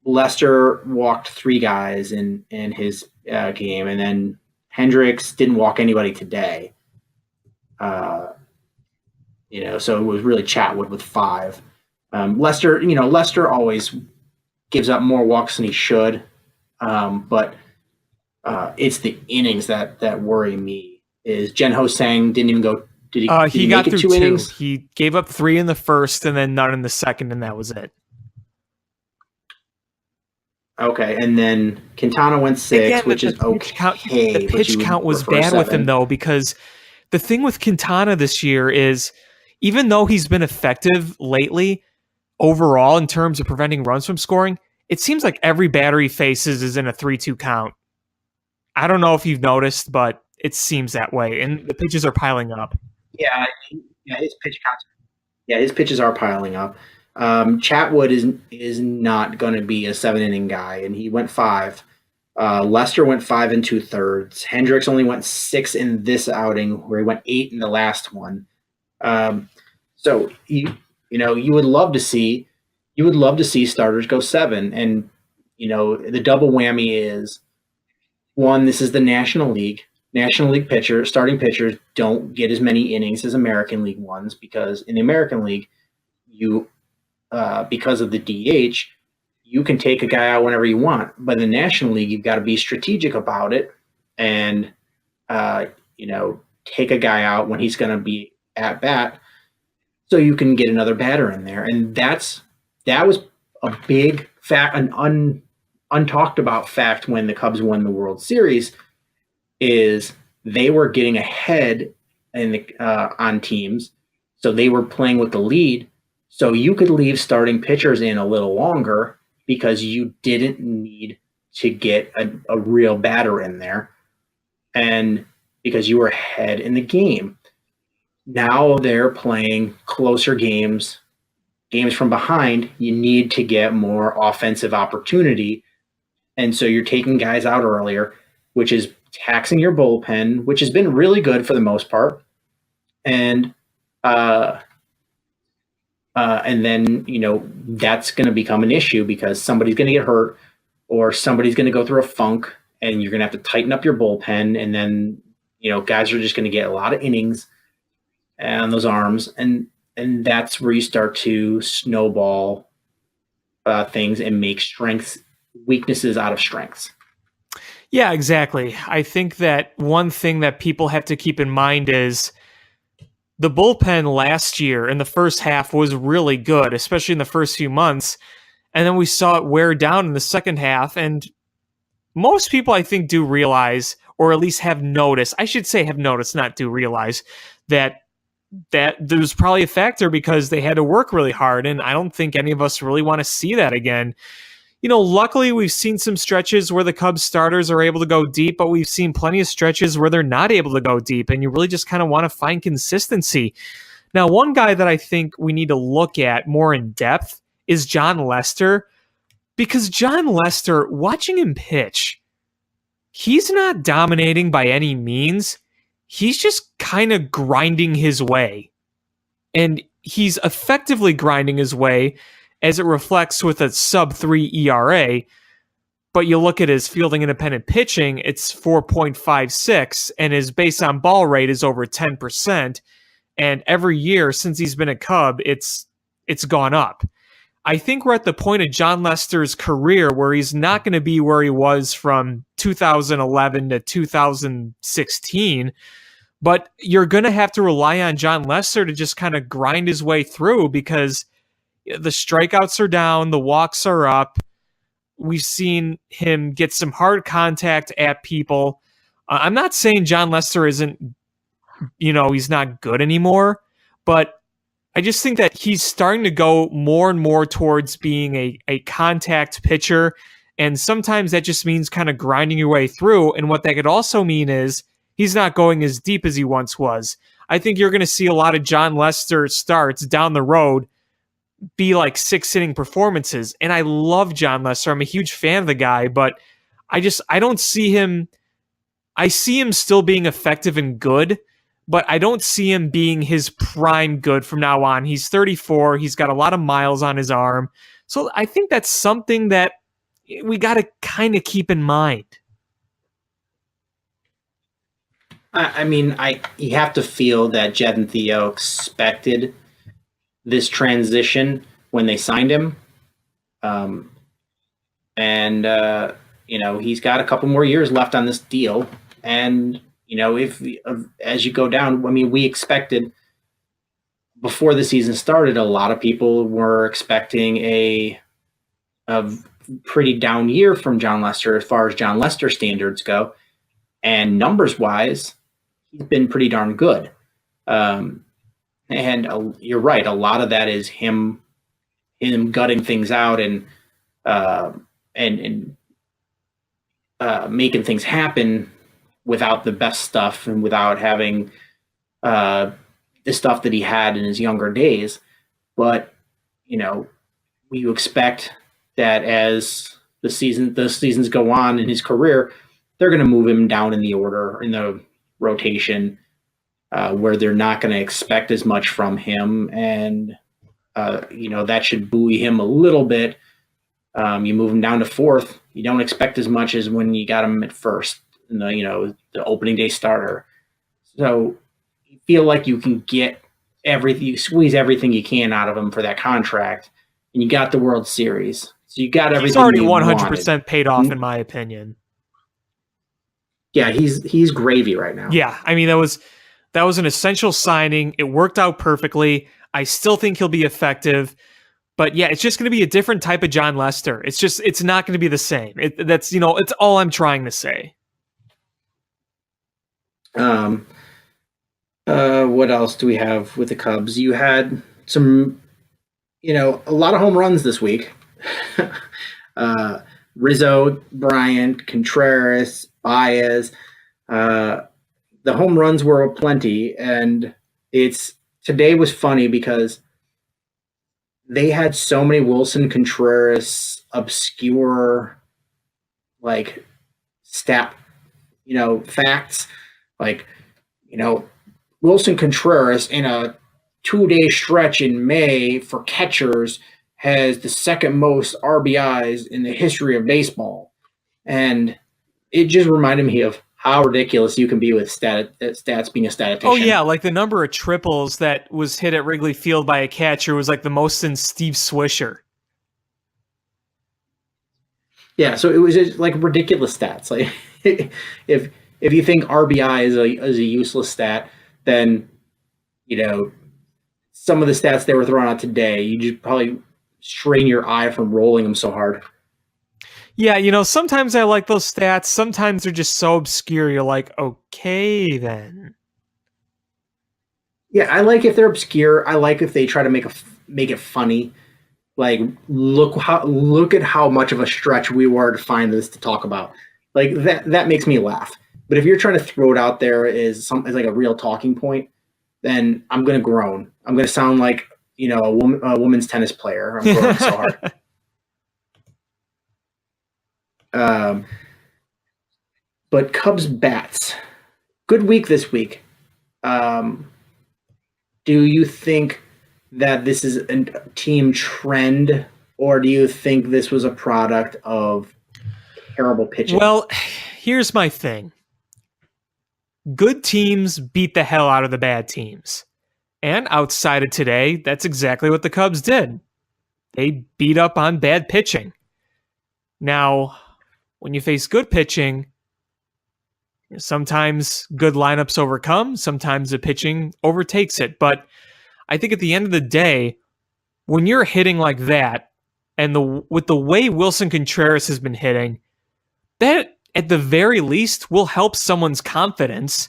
Lester walked 3 guys in his game, and then Hendricks didn't walk anybody today. So it was really Chatwood with 5. Lester always gives up more walks than he should, but it's the innings that worry me. Is Jen Ho-Sang didn't even go? Did he got make through it 2 innings? He gave up 3 in the first and then none in the second, and that was it. Okay, and then Quintana went 6, Again, which is okay. The pitch count was bad with him, though, because the thing with Quintana this year is, even though he's been effective lately, overall in terms of preventing runs from scoring, it seems like every batter he faces is in a 3-2 count. I don't know if you've noticed, but it seems that way, and the pitches are piling up. Yeah, his pitch counts. Yeah, his pitches are piling up. Chatwood is not going to be a 7-inning guy, and he went 5. Lester went 5 2/3. Hendricks only went 6 in this outing, where he went 8 in the last one. So you would love to see starters go 7, and the double whammy is, one, this is the National League. National League starting pitchers don't get as many innings as American League ones, because in the American League, because of the DH, you can take a guy out whenever you want. But in the National League, you've got to be strategic about it and, take a guy out when he's going to be at bat so you can get another batter in there. And that was a big fact, an untalked about fact when the Cubs won the World Series, is they were getting ahead on teams. So they were playing with the lead. So you could leave starting pitchers in a little longer because you didn't need to get a real batter in there, and because you were ahead in the game. Now they're playing closer games from behind. You need to get more offensive opportunity. And so you're taking guys out earlier, which is taxing your bullpen, which has been really good for the most part. And then, that's going to become an issue because somebody's going to get hurt or somebody's going to go through a funk, and you're going to have to tighten up your bullpen. And then, guys are just going to get a lot of innings on those arms. And that's where you start to snowball things and make weaknesses out of strengths. Yeah, exactly. I think that one thing that people have to keep in mind is the bullpen last year in the first half was really good, especially in the first few months. And then we saw it wear down in the second half. And most people, I think, do realize or at least have noticed. I should say have noticed, not do realize that there's probably a factor because they had to work really hard, and I don't think any of us really want to see that again. Luckily we've seen some stretches where the Cubs starters are able to go deep, but we've seen plenty of stretches where they're not able to go deep, and you really just kind of want to find consistency. Now, one guy that I think we need to look at more in depth is John Lester, because John Lester, watching him pitch, he's not dominating by any means. He's just kind of grinding his way. And he's effectively grinding his way as it reflects with a sub-3 ERA. But you look at his fielding independent pitching, it's 4.56, and his base on ball rate is over 10%. And every year since he's been a Cub, it's gone up. I think we're at the point of John Lester's career where he's not going to be where he was from 2011 to 2016, but you're going to have to rely on John Lester to just kind of grind his way through because the strikeouts are down, the walks are up. We've seen him get some hard contact at people. I'm not saying John Lester isn't, he's not good anymore, but I just think that he's starting to go more and more towards being a contact pitcher, and sometimes that just means kind of grinding your way through, and what that could also mean is he's not going as deep as he once was. I think you're going to see a lot of John Lester starts down the road be like 6-inning performances, and I love John Lester. I'm a huge fan of the guy, but I don't see him. I see him still being effective and good, but I don't see him being his prime good from now on. He's 34. He's got a lot of miles on his arm. So I think that's something that we got to kind of keep in mind. I mean, you have to feel that Jed and Theo expected this transition when they signed him. He's got a couple more years left on this deal. And as you go down, I mean, we expected before the season started, a lot of people were expecting a pretty down year from John Lester as far as John Lester standards go. And numbers wise, he's been pretty darn good. You're right. A lot of that is him gutting things out and making things happen without the best stuff and without having the stuff that he had in his younger days. But, we expect that as the seasons go on in his career, they're going to move him down in the order, in the rotation, where they're not going to expect as much from him. And, that should buoy him a little bit. You move him down to fourth, you don't expect as much as when you got him at first. The opening day starter. So you feel like you can get everything, you squeeze everything you can out of him for that contract, and you got the World Series. So you got everything. He's already 100% paid off, in my opinion. Yeah, he's gravy right now. Yeah, I mean that was an essential signing. It worked out perfectly. I still think he'll be effective. But yeah, it's just going to be a different type of John Lester. It's not going to be the same. It's all I'm trying to say. What else do we have with the Cubs? You had some, a lot of home runs this week. Rizzo, Bryant, Contreras, Baez. The home runs were aplenty, and today was funny because they had so many Wilson Contreras obscure stat, facts. Wilson Contreras in a 2-day stretch in May for catchers has the second most RBIs in the history of baseball. And it just reminded me of how ridiculous you can be with stats being a statistician. Oh, yeah, like the number of triples that was hit at Wrigley Field by a catcher was like the most since Steve Swisher. Yeah, so it was just like ridiculous stats. Like if you think RBI is a useless stat, then some of the stats they were throwing out today, you just probably strain your eye from rolling them so hard. Yeah, sometimes I like those stats. Sometimes they're just so obscure. You're like, okay, then. Yeah, I like if they're obscure. I like if they try to make it funny. Like look at how much of a stretch we were to find this to talk about. Like that makes me laugh. But if you're trying to throw it out there as like a real talking point, then I'm gonna groan. I'm gonna sound like a woman's tennis player. I'm groaning so hard. But Cubs bats, good week this week. Do you think that this is a team trend, or do you think this was a product of terrible pitching? Well, here's my thing. Good teams beat the hell out of the bad teams. And outside of today, that's exactly what the Cubs did. They beat up on bad pitching. Now, when you face good pitching, sometimes good lineups overcome, sometimes the pitching overtakes it. But I think at the end of the day, when you're hitting like that, and with the way Wilson Contreras has been hitting, that at the very least will help someone's confidence.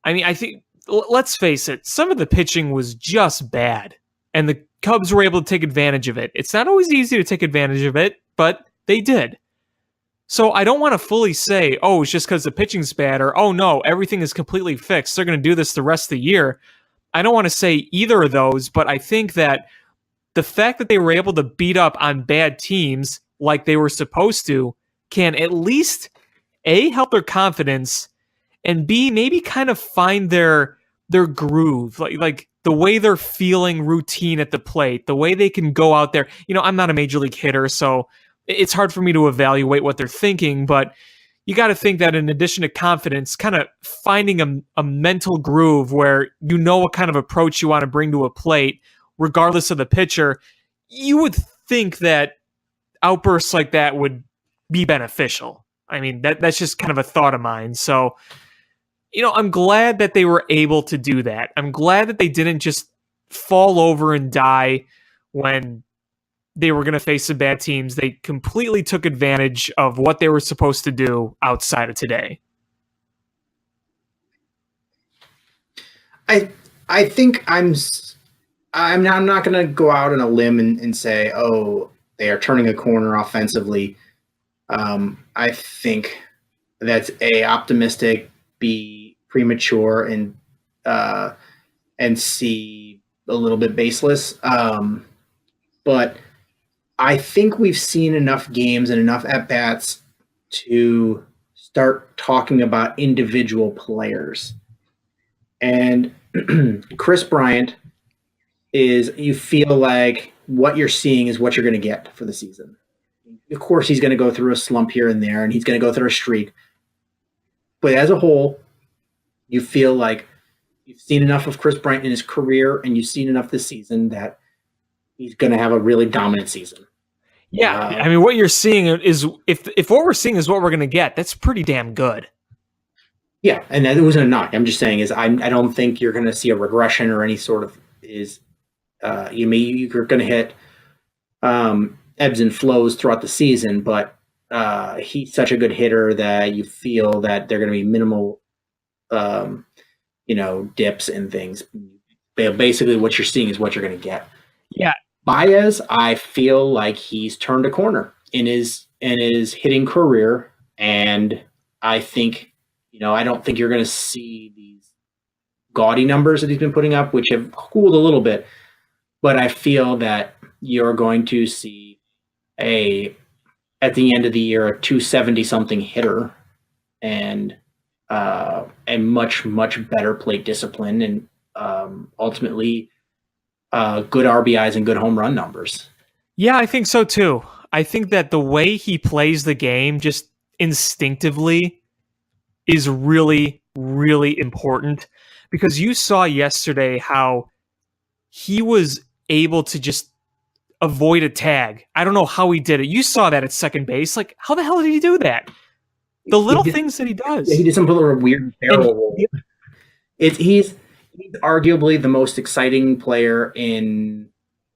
I mean, I think, let's face it, some of the pitching was just bad, and the Cubs were able to take advantage of it. It's not always easy to take advantage of it, but they did. So I don't want to fully say, oh, it's just because the pitching's bad, or, oh no, everything is completely fixed. They're going to do this the rest of the year. I don't want to say either of those, but I think that the fact that they were able to beat up on bad teams like they were supposed to can at least, A, help their confidence, and B, maybe kind of find their groove, like the way they're feeling routine at the plate, the way they can go out there. I'm not a major league hitter, so it's hard for me to evaluate what they're thinking, but you got to think that in addition to confidence, kind of finding a mental groove where you know what kind of approach you want to bring to a plate, regardless of the pitcher, you would think that outbursts like that would be beneficial. I mean, that's just kind of a thought of mine. So, I'm glad that they were able to do that. I'm glad that they didn't just fall over and die when they were going to face some bad teams. They completely took advantage of what they were supposed to do outside of today. I think I'm not going to go out on a limb and say, oh, they are turning a corner offensively. I think that's A, optimistic, B, premature, and C, a little bit baseless. But I think we've seen enough games and enough at-bats to start talking about individual players. And Chris Bryant you feel like what you're seeing is what you're going to get for the season. Of course, he's going to go through a slump here and there, and he's going to go through a streak. But as a whole, you feel like you've seen enough of Chris Bryant in his career, and you've seen enough this season that he's going to have a really dominant season. Yeah, I mean, what you're seeing is if what we're seeing is what we're going to get, that's pretty damn good. Yeah, and that wasn't a knock. I'm just saying I don't think you're going to see a regression or any sort of you're going to hit ebbs and flows throughout the season, but he's such a good hitter that you feel that they're going to be minimal, dips and things. Basically, what you're seeing is what you're going to get. Yeah. Baez, I feel like he's turned a corner in his hitting career, and I think, I don't think you're going to see these gaudy numbers that he's been putting up, which have cooled a little bit, but I feel that you're going to see at the end of the year, a 270 something hitter and much, much better plate discipline and ultimately good RBIs and good home run numbers. Yeah, I think so too. I think that the way he plays the game just instinctively is really, really important, because you saw yesterday how he was able to just avoid a tag. I don't know how he did it. You saw that at second base. Like, how the hell did he do that? The little things that he does. He did some little weird barrel roll. He's arguably the most exciting player in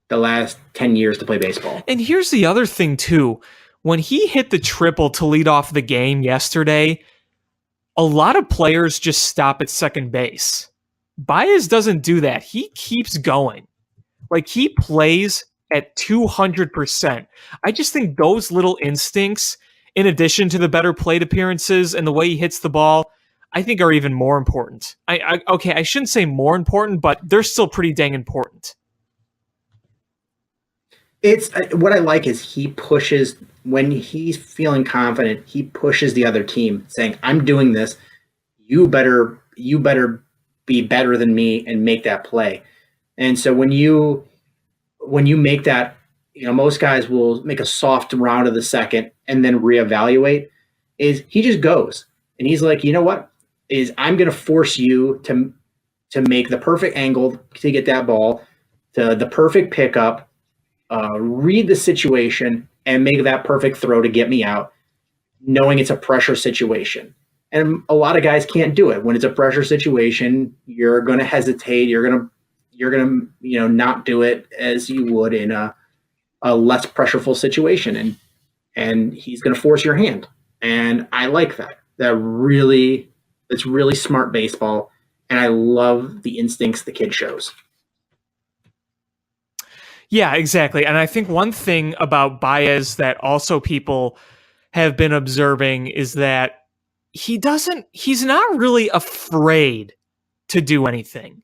the last 10 years to play baseball. And here's the other thing too. when he hit the triple to lead off the game yesterday, a lot of players just stop at second base. Baez doesn't do that. He keeps going. Like, he plays at 200%. I just think those little instincts, in addition to the better plate appearances and the way he hits the ball, I think are even more important. I shouldn't say more important, but they're still pretty dang important. It's what I like is he pushes when he's feeling confident. He pushes the other team, saying, "I'm doing this. You better be better than me and make that play." And so when you make that, most guys will make a soft round of the second and then reevaluate. Is he just goes and he's like, you know what? Is I'm going to force you to make the perfect angle to get that ball, to the perfect pickup. Read the situation and make that perfect throw to get me out, knowing it's a pressure situation. And a lot of guys can't do it. When it's a pressure situation, you're going to hesitate. You're going to not do it as you would in a less pressureful situation. And he's going to force your hand. And I like that. It's really smart baseball. And I love the instincts the kid shows. Yeah, exactly. And I think one thing about Baez that also people have been observing is that he's not really afraid to do anything.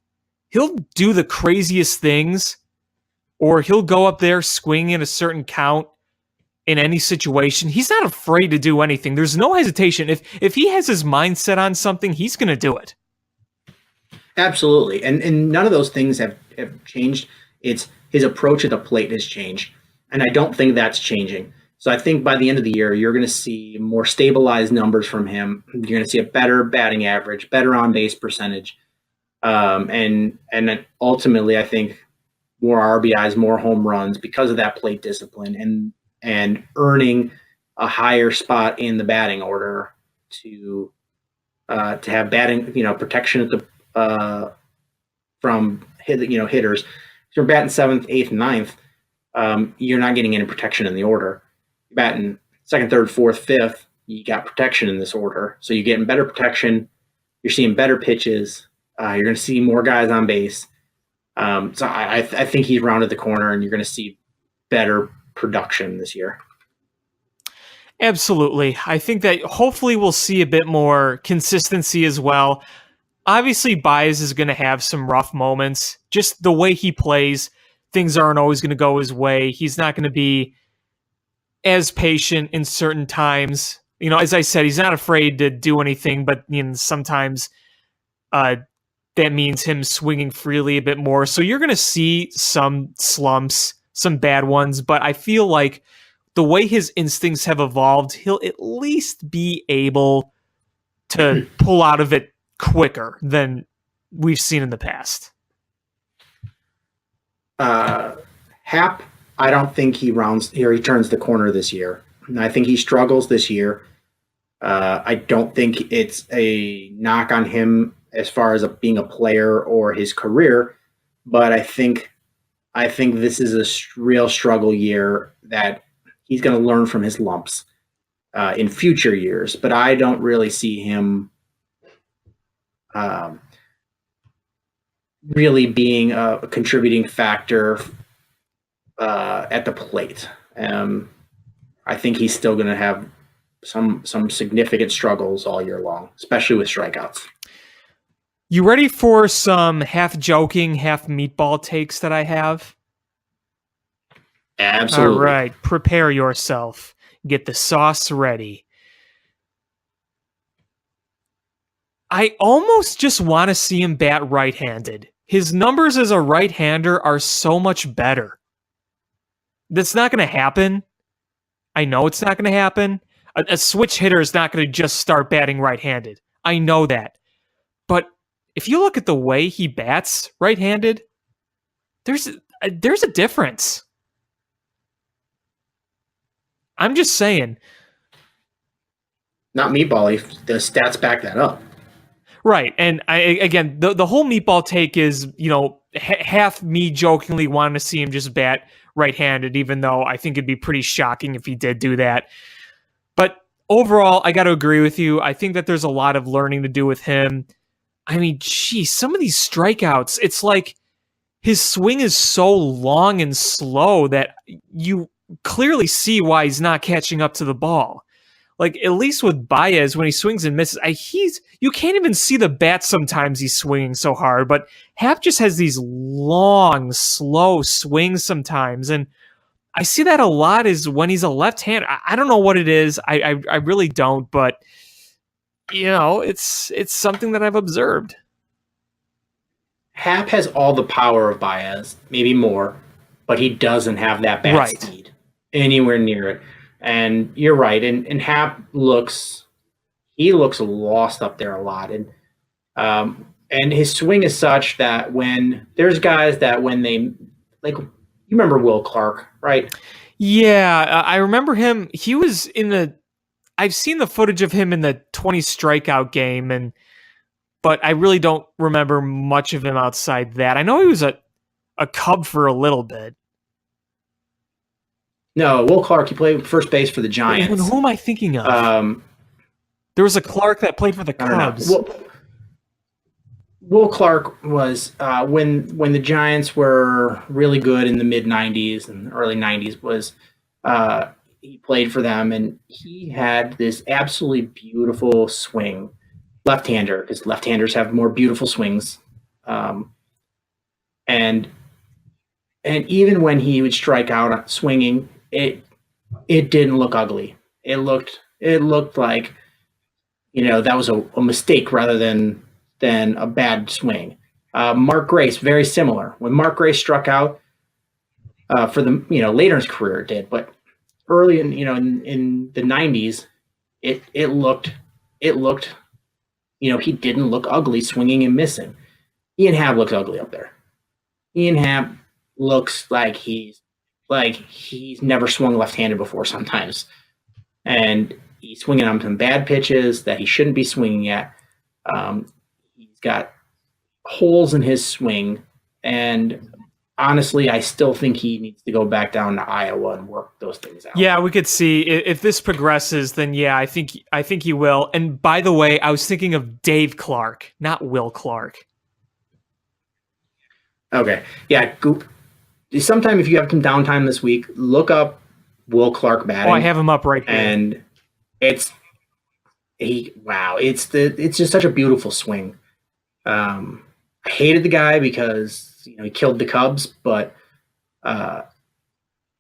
He'll do the craziest things, or he'll go up there swinging a certain count in any situation. He's not afraid to do anything. There's no hesitation. If he has his mind set on something, he's going to do it. Absolutely. And none of those things have changed. It's his approach at the plate has changed, and I don't think that's changing. So I think by the end of the year, you're going to see more stabilized numbers from him. You're going to see a better batting average, better on-base percentage, and then ultimately, I think more RBIs, more home runs because of that plate discipline and earning a higher spot in the batting order to have batting protection at the from hitters. If you're batting 7th, 8th, 9th, you're not getting any protection in the order. You're batting 2nd, 3rd, 4th, 5th, you got protection in this order. So you're getting better protection. You're seeing better pitches. You're going to see more guys on base. So I think he's rounded the corner, and you're going to see better production this year. Absolutely. I think that hopefully we'll see a bit more consistency as well. Obviously, Baez is going to have some rough moments. Just the way he plays, things aren't always going to go his way. He's not going to be as patient in certain times. As I said, he's not afraid to do anything, but sometimes that means him swinging freely a bit more. So you're going to see some slumps, some bad ones, but I feel like the way his instincts have evolved, he'll at least be able to pull out of it quicker than we've seen in the past. Hap, I don't think he turns the corner this year. I think he struggles this year. I don't think it's a knock on him as far as being a player or his career, but I think this is a real struggle year that he's going to learn from his lumps in future years. But I don't really see him really being a contributing factor at the plate. I think he's still going to have some significant struggles all year long, especially with strikeouts. You ready for some half joking, half meatball takes that I have? Absolutely. All right, prepare yourself. Get the sauce ready. I almost just want to see him bat right-handed. His numbers as a right-hander are so much better. That's not going to happen. I know it's not going to happen. A switch hitter is not going to just start batting right-handed. I know that. But if you look at the way he bats right-handed, there's a difference. I'm just saying. Not meatball. The stats back that up. Right. And the whole meatball take is, half me jokingly wanting to see him just bat right-handed, even though I think it'd be pretty shocking if he did do that. But overall, I got to agree with you. I think that there's a lot of learning to do with him. I mean, geez, some of these strikeouts, it's like his swing is so long and slow that you clearly see why he's not catching up to the ball. Like, at least with Baez, when he swings and misses, you can't even see the bat sometimes he's swinging so hard, but Hap just has these long, slow swings sometimes, and I see that a lot is when he's a left-hander. I don't know what it is. I really don't, but, it's something that I've observed. Hap has all the power of Baez, maybe more, but he doesn't have that bat speed anywhere near it. And you're right. And Hap looks lost up there a lot. And his swing is such that when there's guys that when they, like, you remember Will Clark, right? Yeah, I remember him. He was I've seen the footage of him in the 20 strikeout game, but I really don't remember much of him outside that. I know he was a Cub for a little bit. No, Will Clark, he played first base for the Giants. Who am I thinking of? There was a Clark that played for the Cubs. Will Clark was when the Giants were really good in the mid '90s and early '90s. Was he played for them, and he had this absolutely beautiful swing, left-hander, because left-handers have more beautiful swings, and even when he would strike out swinging, it didn't look ugly. It looked like that was a mistake rather than a bad swing. Mark Grace, very similar. When Mark Grace struck out for the later in his career, it did, but early in the '90s, it looked he didn't look ugly swinging and missing. Ian Happ looks ugly up there. Ian Happ looks like he's never swung left-handed before sometimes, and he's swinging on some bad pitches that he shouldn't be swinging at. He's got holes in his swing, and honestly, I still think he needs to go back down to Iowa and work those things out. Yeah, we could see if this progresses, then yeah, I think he will. And by the way, I was thinking of Dave Clark, not Will Clark. Okay, yeah. Sometime if you have some downtime this week, look up Will Clark batting. Oh, I have him up right here. And it's just such a beautiful swing. I hated the guy because he killed the Cubs, but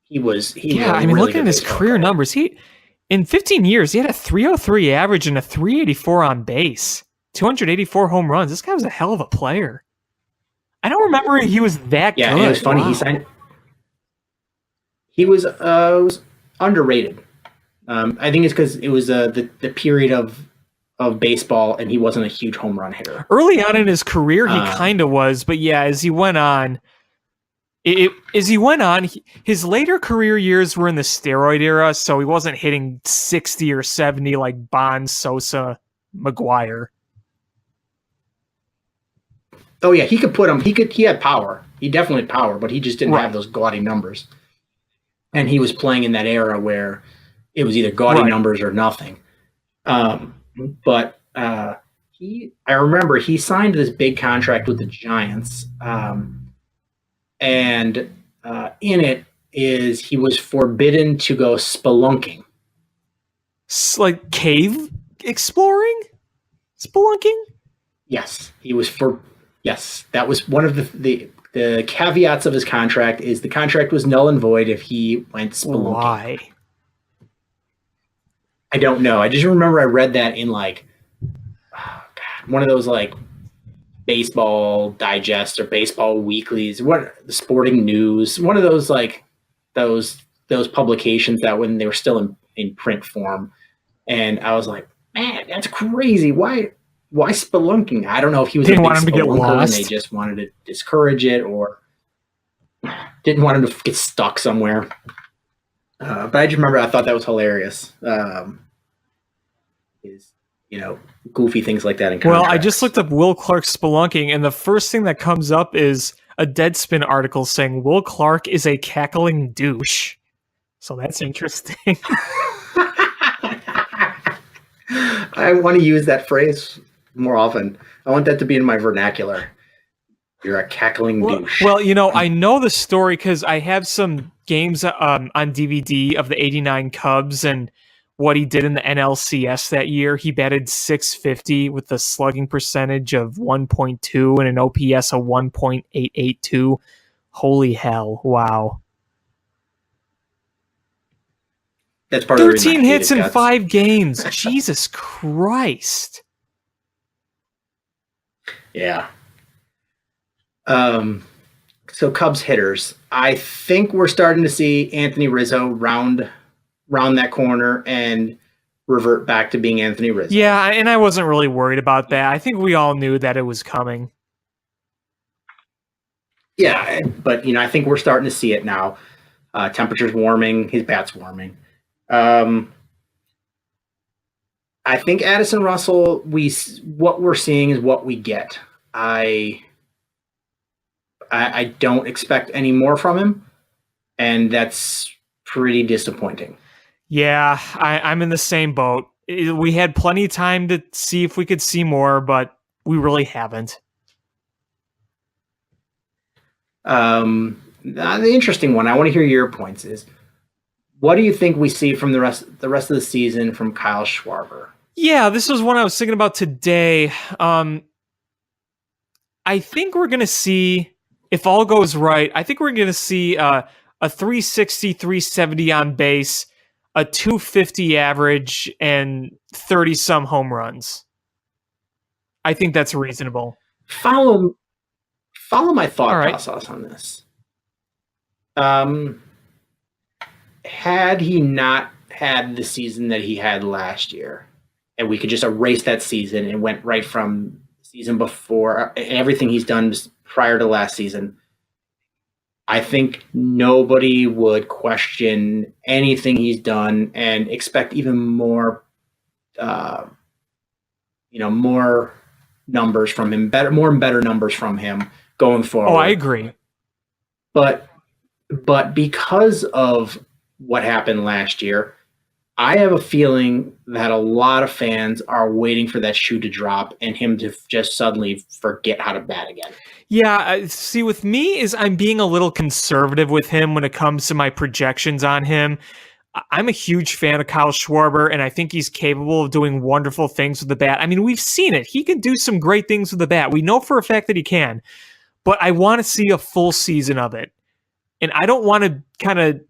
he was really looking at his career numbers, in 15 years he had a 303 average and a 384 on base, 284 home runs. This guy was a hell of a player. I don't remember he was that good. Yeah, it was funny. Wow. He was underrated. I think it's because it was the period of baseball, and he wasn't a huge home run hitter. Early on in his career, he kind of was, but yeah, as he went on, his later career years were in the steroid era, so he wasn't hitting 60 or 70 like Bonds, Sosa, McGuire. Oh yeah, he could put him. He had power. He definitely had power, but he just didn't have those gaudy numbers. And he was playing in that era where it was either gaudy numbers or nothing. But I remember he signed this big contract with the Giants, and in it is he was forbidden to go spelunking. Like cave exploring? Spelunking? Yes, he was Yes, that was one of the caveats of his contract. Is the contract was null and void if he went spelunking. Why? I don't know. I just remember I read that in one of those baseball digest or baseball weeklies, the Sporting News, one of those those publications that when they were still in print form. And I was like, man, that's crazy. Why spelunking? I don't know if he was didn't want him to get lost, and they just wanted to discourage it, or didn't want him to get stuck somewhere. But I just remember I thought that was hilarious. Goofy things like that in contracts. Well, I just looked up Will Clark spelunking, and the first thing that comes up is a Deadspin article saying Will Clark is a cackling douche. So that's interesting. I want to use that phrase more often. I want that to be in my vernacular. You're a cackling douche. Well, I know the story because I have some games on DVD of the '89 Cubs and what he did in the NLCS that year. He batted .650 with a slugging percentage of 1.2 and an OPS of 1.882. Holy hell! Wow. That's part of the reason 13 I hate hits it, in Guts. 5 games. Jesus Christ. Yeah. So Cubs hitters. I think we're starting to see Anthony Rizzo round that corner and revert back to being Anthony Rizzo. Yeah, and I wasn't really worried about that. I think we all knew that it was coming. Yeah, but I think we're starting to see it now. Temperature's warming, his bat's warming. I think Addison Russell, what we're seeing is what we get. I don't expect any more from him, and that's pretty disappointing. Yeah, I'm in the same boat. We had plenty of time to see if we could see more, but we really haven't. The interesting one, I want to hear your points, is what do you think we see from the rest of the season from Kyle Schwarber? Yeah, this was one I was thinking about today. I think we're going to see, if all goes right, I think we're going to see a 360, 370 on base, a 250 average, and 30-some home runs. I think that's reasonable. Follow my thought All right. process on this. Had he not had the season that he had last year, and we could just erase that season and went right from the season before, everything he's done prior to last season, I think nobody would question anything he's done and expect even more, more numbers from him, more and better numbers from him going forward. Oh, I agree. But because of what happened last year, I have a feeling that a lot of fans are waiting for that shoe to drop and him to just suddenly forget how to bat again. Yeah, see, with me is I'm being a little conservative with him when it comes to my projections on him. I'm a huge fan of Kyle Schwarber, and I think he's capable of doing wonderful things with the bat. I mean, we've seen it. He can do some great things with the bat. We know for a fact that he can, but I want to see a full season of it. And I don't want to kind of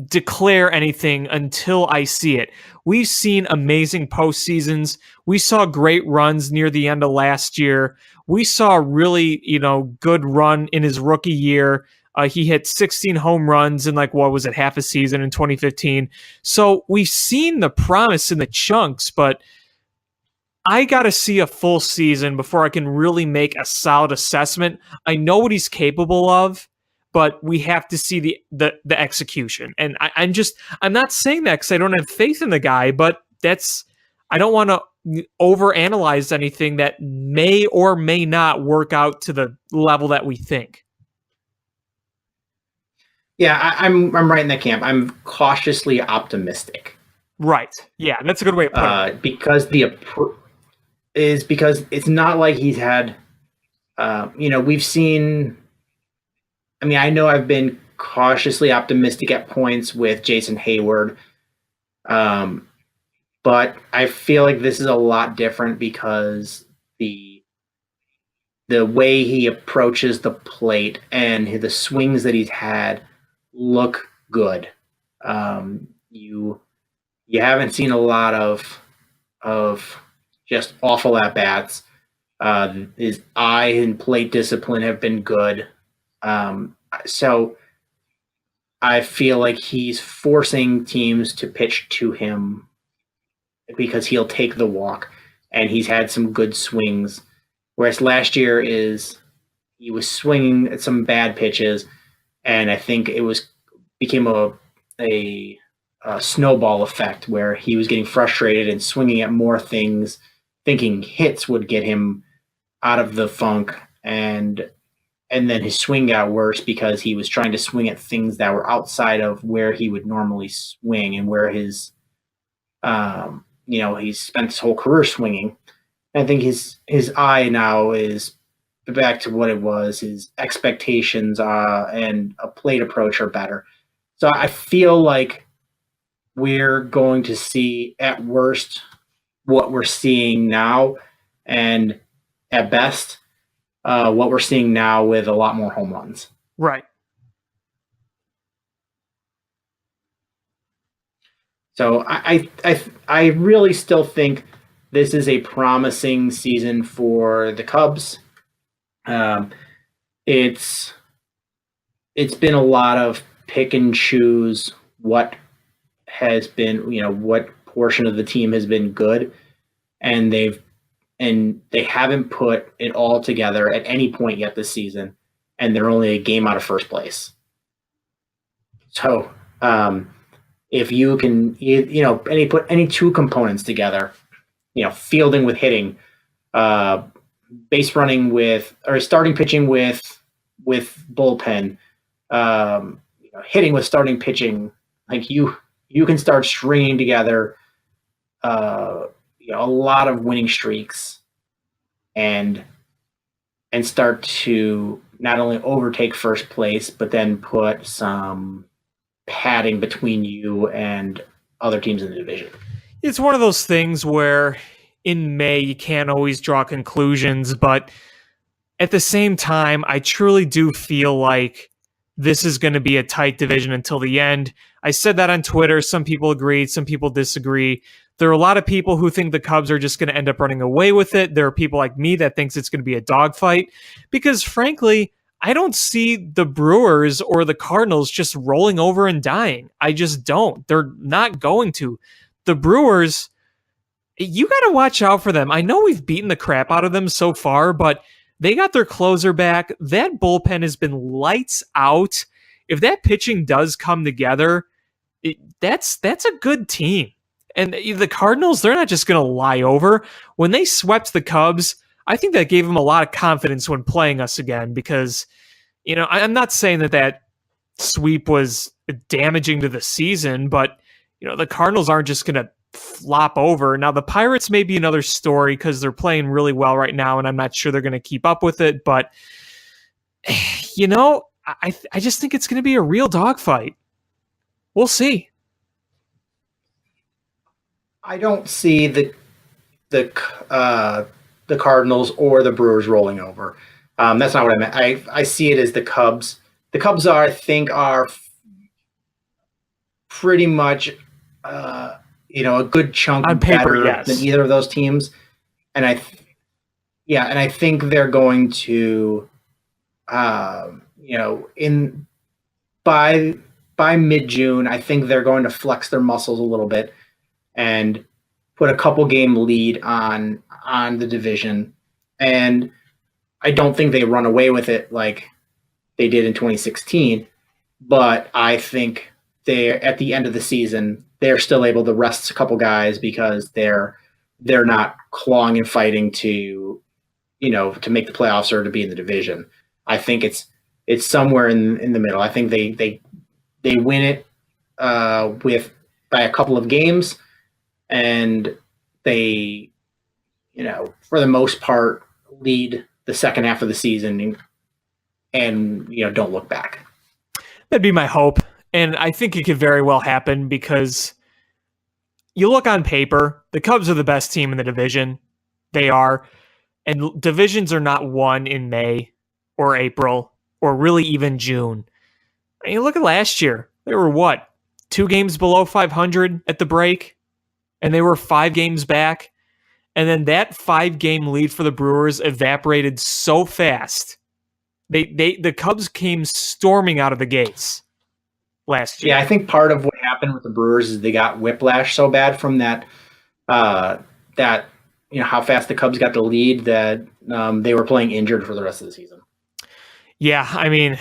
declare anything until I see it. We've seen amazing postseasons. We saw great runs near the end of last year. We saw a really, good run in his rookie year. He hit 16 home runs in half a season in 2015. So we've seen the promise in the chunks, but I got to see a full season before I can really make a solid assessment. I know what he's capable of, but we have to see the execution. And I'm not saying that because I don't have faith in the guy, but I don't want to overanalyze anything that may or may not work out to the level that we think. Yeah, I'm right in that camp. I'm cautiously optimistic. Right. Yeah, that's a good way of putting it. Because because it's not like he's had, we've seen. I mean, I know I've been cautiously optimistic at points with Jason Hayward, but I feel like this is a lot different because the way he approaches the plate and the swings that he's had look good. You haven't seen a lot of just awful at bats. His eye and plate discipline have been good. So I feel like he's forcing teams to pitch to him because he'll take the walk, and he's had some good swings. Whereas last year he was swinging at some bad pitches, and I think it became a snowball effect where he was getting frustrated and swinging at more things, thinking hits would get him out of the funk, and and then his swing got worse because he was trying to swing at things that were outside of where he would normally swing and where his, he's spent his whole career swinging. And I think his eye now is back to what it was. His expectations and a plate approach are better. So I feel like we're going to see at worst what we're seeing now, and at best what we're seeing now with a lot more home runs. Right. So I really still think this is a promising season for the Cubs. It's been a lot of pick and choose what has been, what portion of the team has been good, and they haven't put it all together at any point yet this season, and they're only a game out of first place. So if you can, put any two components together, fielding with hitting, base running or starting pitching with bullpen, hitting with starting pitching, like you can start stringing together a lot of winning streaks and start to not only overtake first place, but then put some padding between you and other teams in the division. It's one of those things where in May you can't always draw conclusions, but at the same time, I truly do feel like this is going to be a tight division until the end. I said that on Twitter. Some people agreed, some people disagree. There are a lot of people who think the Cubs are just going to end up running away with it. There are people like me that thinks it's going to be a dogfight because, frankly, I don't see the Brewers or the Cardinals just rolling over and dying. I just don't. They're not going to. The Brewers, you got to watch out for them. I know we've beaten the crap out of them so far, but they got their closer back. That bullpen has been lights out. If that pitching does come together, that's a good team. And the Cardinals, they're not just going to lie over. When they swept the Cubs, I think that gave them a lot of confidence when playing us again because, I'm not saying that sweep was damaging to the season, but, the Cardinals aren't just going to flop over. Now, the Pirates may be another story because they're playing really well right now, and I'm not sure they're going to keep up with it. But, I just think it's going to be a real dogfight. We'll see. I don't see the Cardinals or the Brewers rolling over. That's not what I meant. I see it as the Cubs. The Cubs I think are pretty much a good chunk on paper, better yes, than either of those teams, and I think they're going to, by mid-June, I think they're going to flex their muscles a little bit and put a couple game lead on the division. And I don't think they run away with it like they did in 2016, but I think they're at the end of the season, they're still able to rest a couple guys because they're not clawing and fighting to make the playoffs or to be in the division. I think it's somewhere in the middle. I think they win it by a couple of games, and they, for the most part, lead the second half of the season and don't look back. That'd be my hope. And I think it could very well happen because you look on paper, the Cubs are the best team in the division. They are. And divisions are not won in May or April or really even June. I mean, look at last year. They were 2 games below 500 at the break, and they were 5 games back. And then that 5-game lead for the Brewers evaporated so fast. The Cubs came storming out of the gates last year. Yeah, I think part of what happened with the Brewers is they got whiplash so bad from that how fast the Cubs got the lead that they were playing injured for the rest of the season. Yeah, I mean,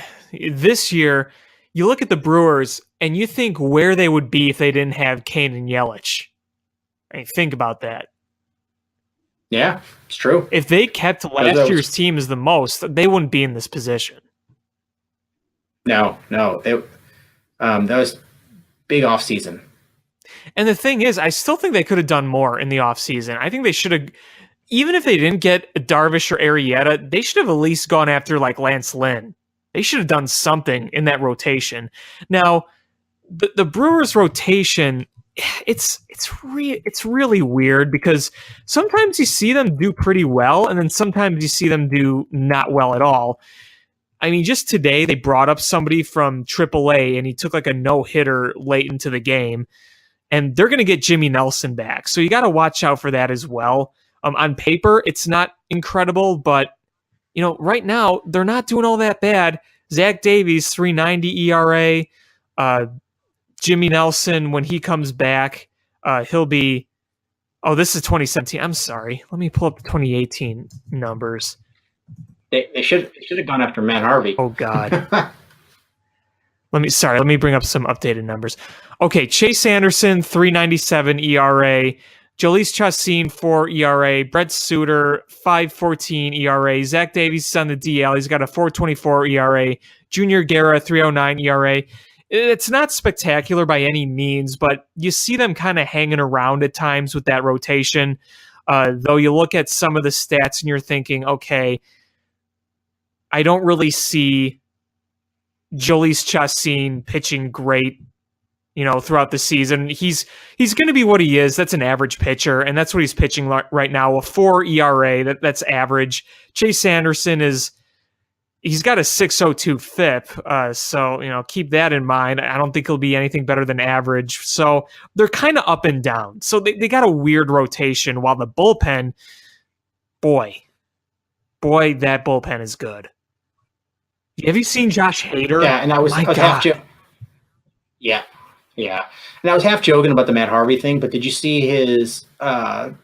this year, you look at the Brewers and you think where they would be if they didn't have Kane and Yelich. I mean, think about that. Yeah, it's true. If they kept that last was- year's team as the most, they wouldn't be in this position. No, that was big off season. And the thing is, I still think they could have done more in the offseason. I think they should have, even if they didn't get Darvish or Arrieta, they should have at least gone after like Lance Lynn. They should have done something in that rotation. Now, the Brewers rotation, it's really weird because sometimes you see them do pretty well, and then sometimes you see them do not well at all. I mean, just today they brought up somebody from AAA, and he took like a no-hitter late into the game, and they're going to get Jimmy Nelson back. So you got to watch out for that as well. On paper, it's not incredible, but right now they're not doing all that bad. Zach Davies, 3.90 ERA. Jimmy Nelson, when he comes back, he'll be. Oh, this is 2017. I'm sorry. Let me pull up the 2018 numbers. They should have gone after Matt Harvey. Oh God. Let me bring up some updated numbers. Okay, Chase Anderson, 3.97 ERA. Jhoulys Chacin, 4 ERA. Brett Suter, 5.14 ERA. Zach Davies is on the DL. He's got a 4.24 ERA. Junior Guerra, 3.09 ERA. It's not spectacular by any means, but you see them kind of hanging around at times with that rotation. Though you look at some of the stats and you're thinking, okay, I don't really see Jhoulys Chacin pitching great, throughout the season. He's going to be what he is. That's an average pitcher, and that's what he's pitching right now. A 4 ERA, that's average. Chase Anderson he's got a 6.02 FIP, so keep that in mind. I don't think he'll be anything better than average. So they're kind of up and down. So they got a weird rotation, while the bullpen, boy, that bullpen is good. Have you seen Josh Hader? Yeah, and I was half Yeah. And I was half joking about the Matt Harvey thing, but did you see his the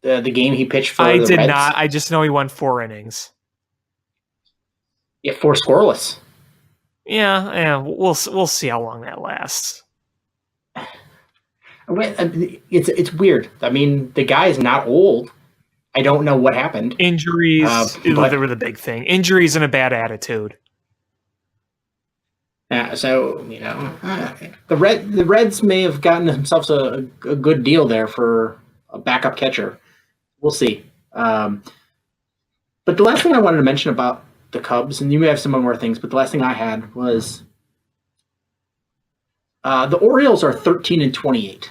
game he pitched for the Reds? I did not. I just know he won 4 innings. Yeah, 4 scoreless. Yeah, we'll see how long that lasts. It's weird. I mean, the guy is not old. I don't know what happened. Injuries were the big thing. Injuries and a bad attitude. So the Reds may have gotten themselves a good deal there for a backup catcher. We'll see. But the last thing I wanted to mention about the Cubs, and you may have some more things, but the last thing I had was the Orioles are 13-28. So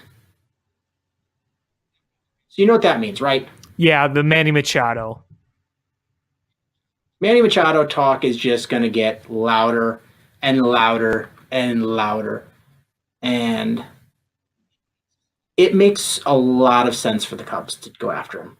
you know what that means, right? Yeah, the Manny Machado. Manny Machado talk is just going to get louder and louder and louder. And it makes a lot of sense for the Cubs to go after him.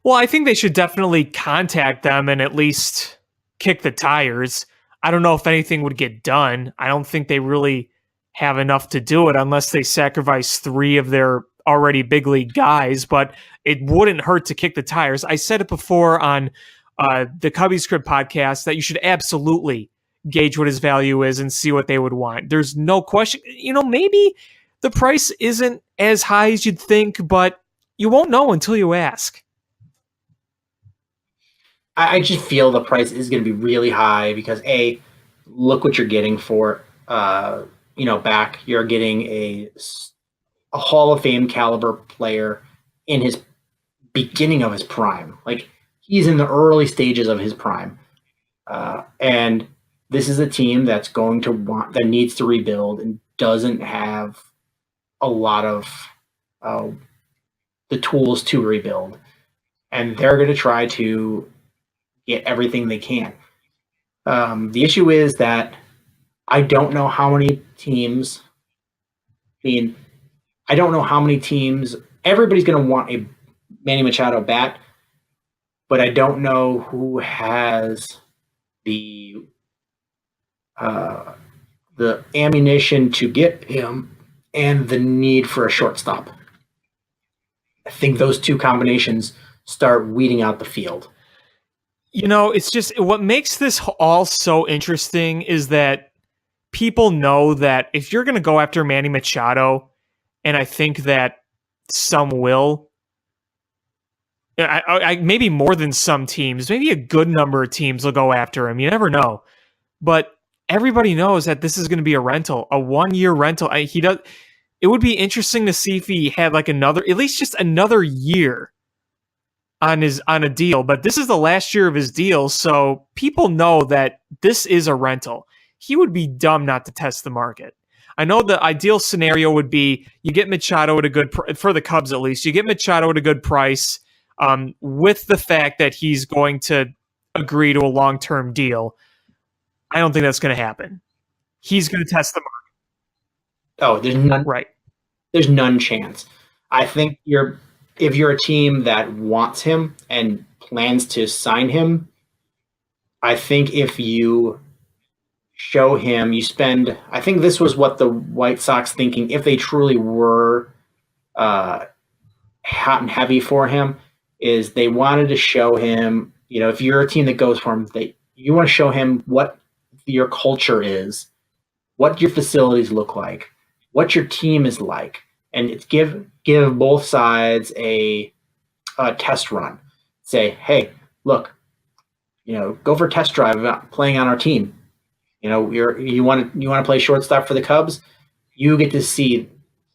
Well, I think they should definitely contact them and at least kick the tires. I don't know if anything would get done. I don't think they really have enough to do it unless they sacrifice 3 of their already big league guys, but it wouldn't hurt to kick the tires. I said it before on the Cubby Script podcast that you should absolutely gauge what his value is and see what they would want. There's no question. Maybe the price isn't as high as you'd think, but you won't know until you ask. I just feel the price is going to be really high because look what you're getting for back. You're getting a Hall of Fame caliber player in his beginning of his prime. Like, he's in the early stages of his prime. And this is a team that needs to rebuild and doesn't have a lot of the tools to rebuild. And they're going to try to get everything they can. The issue is that I don't know how many teams. Everybody's going to want a Manny Machado bat, but I don't know who has the ammunition to get him and the need for a shortstop. I think those two combinations start weeding out the field. It's just what makes this all so interesting is that people know that if you're going to go after Manny Machado, and I think that some will, Maybe more than some teams. Maybe a good number of teams will go after him. You never know. But everybody knows that this is going to be a rental, a 1-year rental. He does. It would be interesting to see if he had like at least just another year on a deal. But this is the last year of his deal, so people know that this is a rental. He would be dumb not to test the market. I know the ideal scenario would be you get Machado at a good for the Cubs at least. You get Machado at a good price, with the fact that he's going to agree to a long-term deal. I don't think that's going to happen. He's going to test the market. Oh, there's none. Right. There's none chance. I think if you're a team that wants him and plans to sign him, I think if you show him, I think this was what the White Sox thinking, if they truly were hot and heavy for him, is they wanted to show him, if you're a team that goes for him, you want to show him what your culture is, what your facilities look like, what your team is like, and it's give both sides a test run. Say, hey, look, go for a test drive about playing on our team. You want to play shortstop for the Cubs, you get to see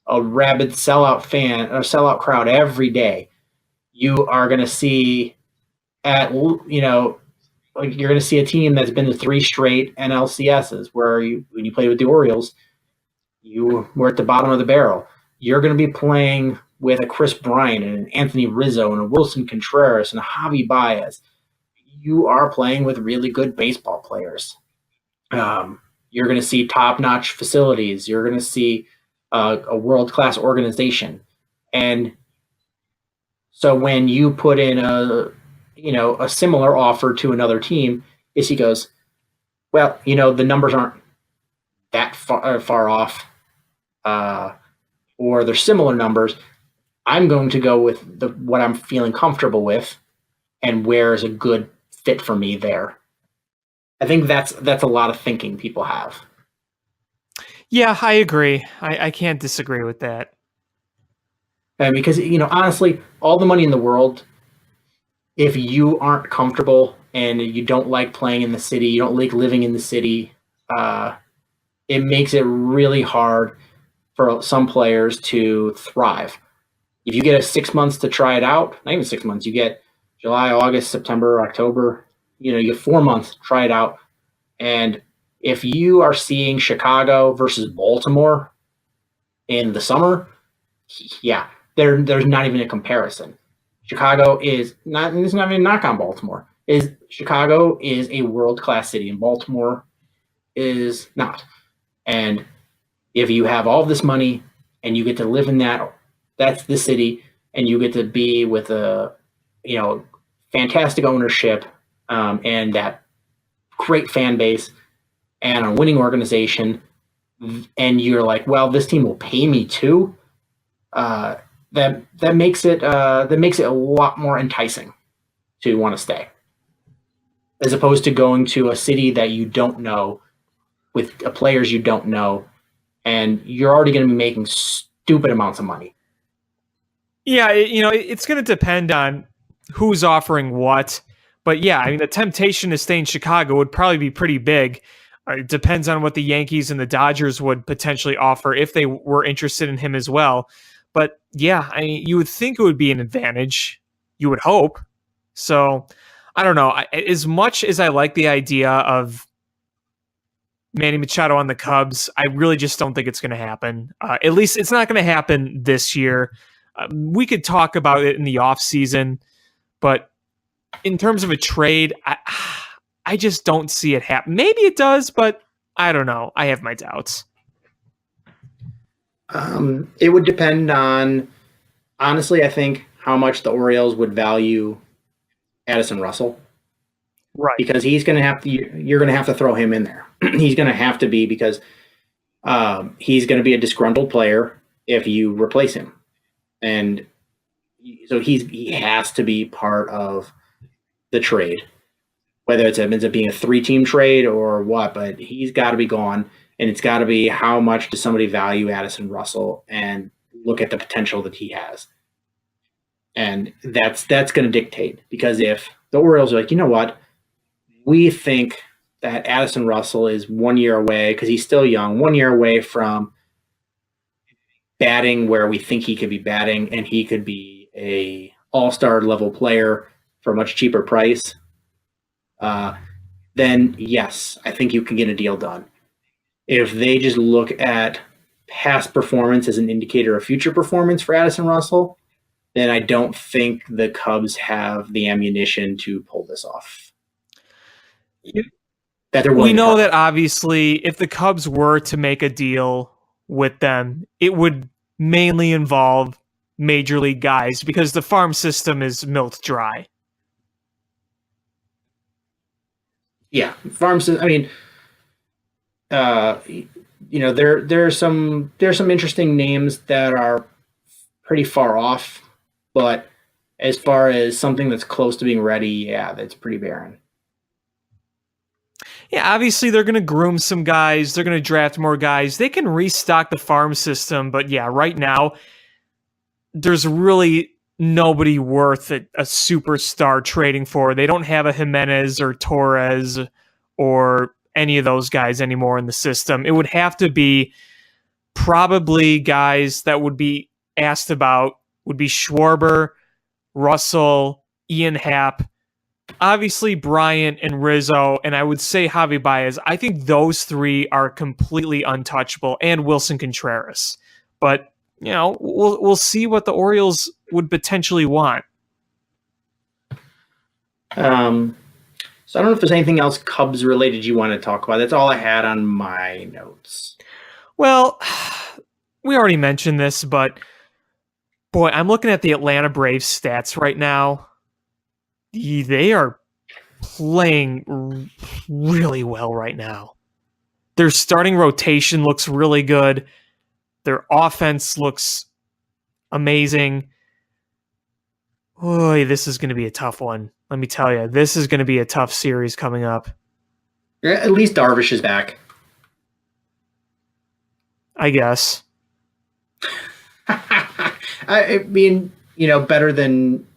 a rabid sellout fan or sellout crowd every day. You are going to see you're going to see a team that's been to 3 straight NLCSs where when you played with the Orioles, you were at the bottom of the barrel. You're going to be playing with a Chris Bryant and an Anthony Rizzo and a Wilson Contreras and a Javi Baez. You are playing with really good baseball players. You're going to see top-notch facilities. You're going to see a world-class organization. And so when you put in a similar offer to another team, is he goes, well, the numbers aren't that far off, or they're similar numbers. I'm going to go with what I'm feeling comfortable with and where is a good fit for me there. I think that's a lot of thinking people have. Yeah, I agree. I can't disagree with that. Because, honestly, all the money in the world, if you aren't comfortable and you don't like playing in the city, you don't like living in the city, it makes it really hard for some players to thrive. If you get 6 months to try it out, not even 6 months, you get July, August, September, October, you get 4 months to try it out. And if you are seeing Chicago versus Baltimore in the summer, yeah, there's not even a comparison. Chicago is not, it's not even a knock on Baltimore. Chicago is a world-class city and Baltimore is not. And if you have all this money and you get to live in that's the city, and you get to be with a, fantastic ownership, and that great fan base and a winning organization, and you're like, well, this team will pay me too. That makes it a lot more enticing to want to stay, as opposed to going to a city that you don't know with players you don't know, and you're already going to be making stupid amounts of money. Yeah, it's going to depend on who's offering what. But yeah, the temptation to stay in Chicago would probably be pretty big. It depends on what the Yankees and the Dodgers would potentially offer if they were interested in him as well. But yeah, you would think it would be an advantage. You would hope. So I don't know. As much as I like the idea of Manny Machado on the Cubs, I really just don't think it's going to happen. At least it's not going to happen this year. We could talk about it in the offseason, but in terms of a trade, I just don't see it happen. Maybe it does, but I don't know. I have my doubts. It would depend on, honestly, I think how much the Orioles would value Addison Russell. Right. Because you're going to have to throw him in there. He's going to have to be, because he's going to be a disgruntled player if you replace him. And so he has to be part of the trade, whether it ends up being a 3-team trade or what, but he's got to be gone. And it's got to be, how much does somebody value Addison Russell and look at the potential that he has? And that's going to dictate, because if the Orioles are like, you know what, we think that Addison Russell is 1 year away, because he's still young, 1 year away from batting where we think he could be batting, and he could be a all-star level player for a much cheaper price, then yes, I think you can get a deal done. If they just look at past performance as an indicator of future performance for Addison Russell, then I don't think the Cubs have the ammunition to pull this off. We know that obviously if the Cubs were to make a deal with them, it would mainly involve major league guys because the farm system is milked dry. Yeah, farm system. I mean, there's some interesting names that are pretty far off, but as far as something that's close to being ready, yeah, that's pretty barren. Yeah, obviously they're going to groom some guys. They're going to draft more guys. They can restock the farm system, but yeah, right now there's really nobody worth a superstar trading for. They don't have a Jimenez or Torres or any of those guys anymore in the system. It would have to be probably guys that would be asked about would be Schwarber, Russell, Ian Happ, obviously Bryant and Rizzo, and I would say Javi Baez. I think those three are completely untouchable, and Wilson Contreras. But, we'll see what the Orioles would potentially want. So I don't know if there's anything else Cubs related you want to talk about. That's all I had on my notes. Well, we already mentioned this, but boy, I'm looking at the Atlanta Braves stats right now. They are playing really well right now. Their starting rotation looks really good. Their offense looks amazing. Boy, this is going to be a tough one. Let me tell you, this is going to be a tough series coming up. Yeah, at least Darvish is back. I guess. I mean, better than,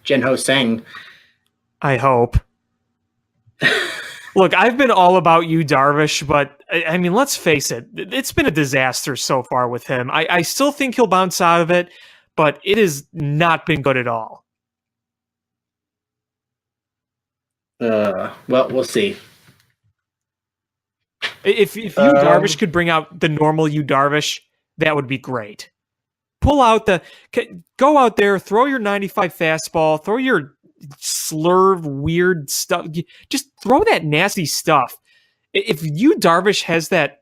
Jen-Ho Seng. I hope. Look, I've been all about you, Darvish, but I mean, let's face it. It's been a disaster so far with him. I still think he'll bounce out of it, but it has not been good at all. Well, we'll see. If you, Darvish, could bring out the normal you, Darvish, that would be great. Go out there, throw your 95 fastball, throw your slurve weird stuff. Just throw that nasty stuff. If you, Darvish, has that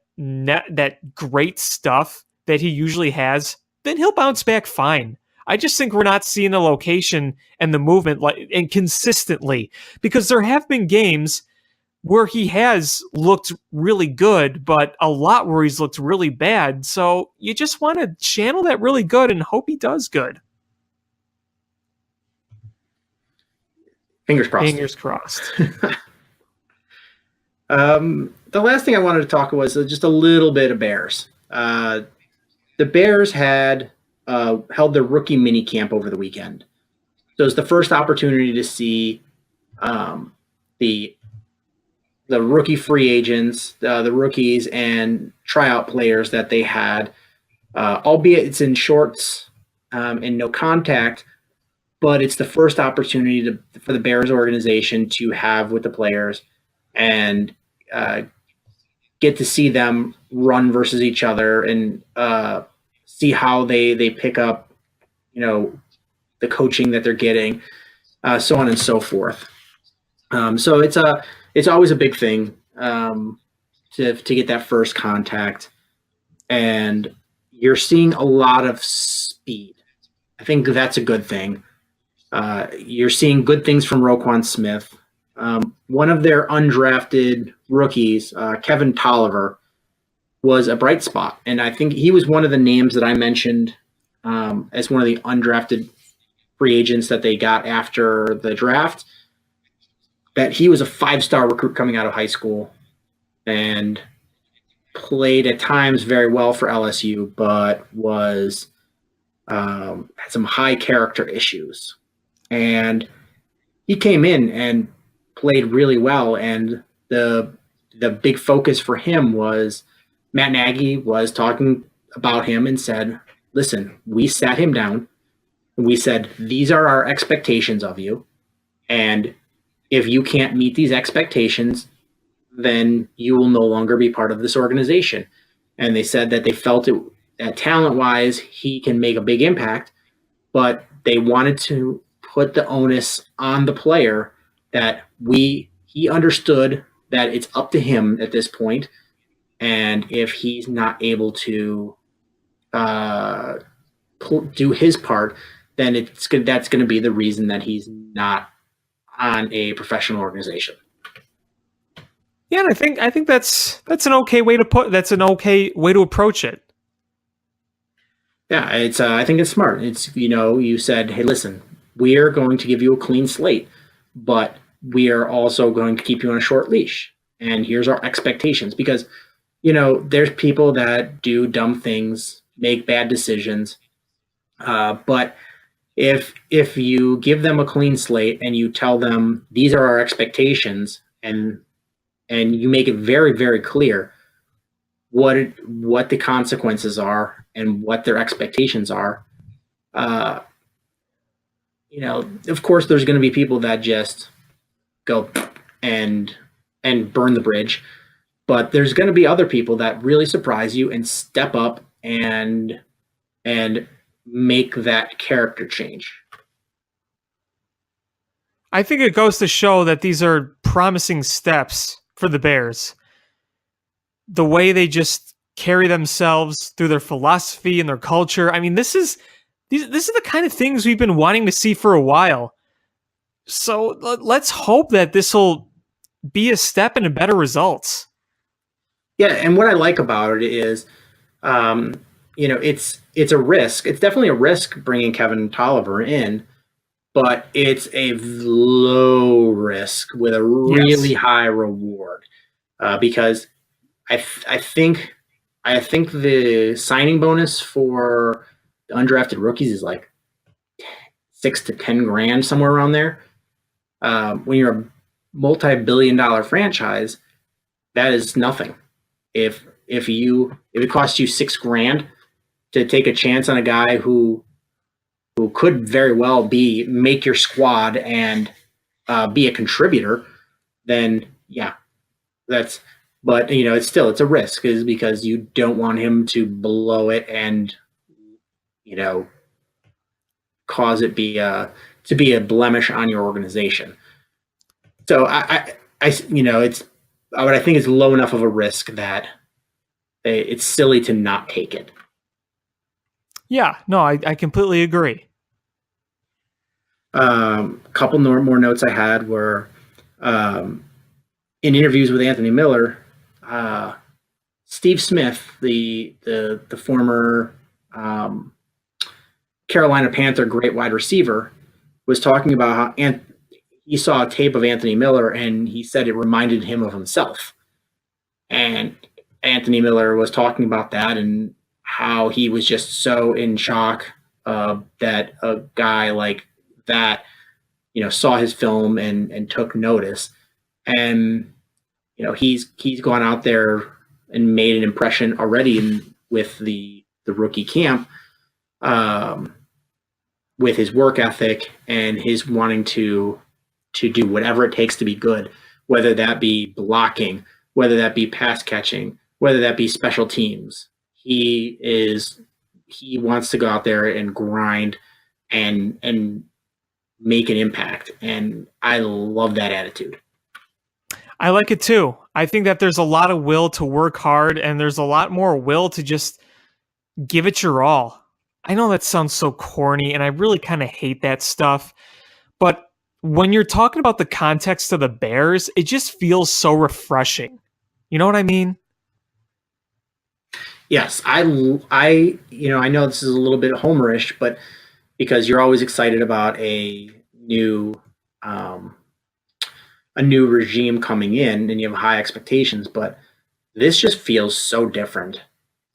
great stuff that he usually has, then he'll bounce back fine. I just think we're not seeing the location and the movement and consistently, because there have been games where he has looked really good, but a lot where he's looked really bad. So you just want to channel that really good and hope he does good. Fingers crossed. Fingers crossed. The last thing I wanted to talk was just a little bit of Bears. The Bears had held their rookie mini camp over the weekend. So it was the first opportunity to see the rookie free agents, the rookies and tryout players that they had, albeit it's in shorts and no contact, but it's the first opportunity for the Bears organization to have with the players and get to see them run versus each other and see how they pick up, the coaching that they're getting, so on and so forth. So it's always a big thing to get that first contact, and you're seeing a lot of speed. I think that's a good thing. You're seeing good things from Roquan Smith. One of their undrafted rookies, Kevin Tolliver, was a bright spot, and I think he was one of the names that I mentioned as one of the undrafted free agents that they got after the draft. That he was a 5-star recruit coming out of high school and played at times very well for LSU, but was had some high character issues, and he came in and played really well. And the big focus for him was Matt Nagy was talking about him and said, "Listen, we sat him down and we said these are our expectations of you, and if you can't meet these expectations, then you will no longer be part of this organization." And they said that they felt it that talent-wise, he can make a big impact, but they wanted to put the onus on the player that he understood that it's up to him at this point, and if he's not able to do his part, then that's going to be the reason that he's not on a professional organization. Yeah, and I think that's an okay way to approach it. Yeah, it's I think it's smart. It's you said, hey, listen, we are going to give you a clean slate, but we are also going to keep you on a short leash. And here's our expectations, because there's people that do dumb things, make bad decisions, but if you give them a clean slate and you tell them these are our expectations, and you make it very, very clear what the consequences are and what their expectations are, of course there's going to be people that just go and burn the bridge, but there's going to be other people that really surprise you and step up and make that character change. I think it goes to show that these are promising steps for the Bears. The way they just carry themselves through their philosophy and their culture. I mean, this is the kind of things we've been wanting to see for a while. So let's hope that this will be a step into better results. Yeah, and what I like about it is, it's a risk. It's definitely a risk bringing Kevin Tolliver in, but it's a low risk with a really high reward, because I think the signing bonus for the undrafted rookies is like $6 to $10,000, somewhere around there. When you're a multi-billion-dollar franchise, that is nothing. If it costs you $6,000 to take a chance on a guy who could very well make your squad and be a contributor, then yeah, but it's a risk, is because you don't want him to blow it and cause it to be a blemish on your organization. So I think it's low enough of a risk that it's silly to not take it. Yeah, no, I completely agree. Couple more notes I had were, in interviews with Anthony Miller, Steve Smith, the former Carolina Panther great wide receiver, was talking about how he saw a tape of Anthony Miller and he said it reminded him of himself. And Anthony Miller was talking about that and how he was just so in shock that a guy like that, saw his film and took notice. And, he's gone out there and made an impression already with the rookie camp, with his work ethic and his wanting to do whatever it takes to be good, whether that be blocking, whether that be pass catching, whether that be special teams. He wants to go out there and grind and make an impact. And I love that attitude. I like it too. I think that there's a lot of will to work hard, and there's a lot more will to just give it your all. I know that sounds so corny, and I really kind of hate that stuff. But when you're talking about the context of the Bears, it just feels so refreshing. You know what I mean? Yes, I know this is a little bit homerish, but because you're always excited about a new regime coming in and you have high expectations, but this just feels so different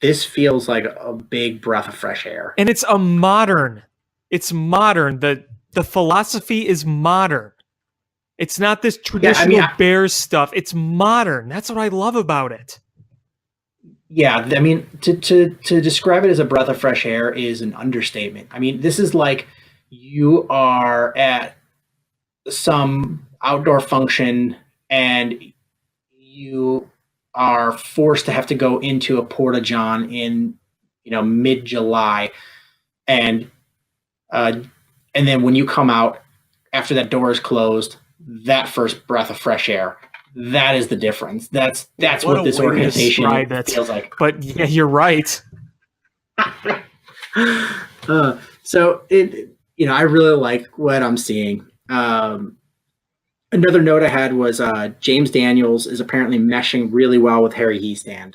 this feels like a big breath of fresh air. And it's modern. The philosophy is modern. It's not this traditional Bears stuff. It's modern. That's what I love about it. Yeah, I mean, to describe it as a breath of fresh air is an understatement. I mean, this is like you are at some outdoor function and you are forced to have to go into a porta john in, mid-July, and then when you come out after that door is closed, that first breath of fresh air, that is the difference. That's what this organization feels like. But yeah, you're right. So I really like what I'm seeing. Another note I had was James Daniels is apparently meshing really well with Harry Heastand.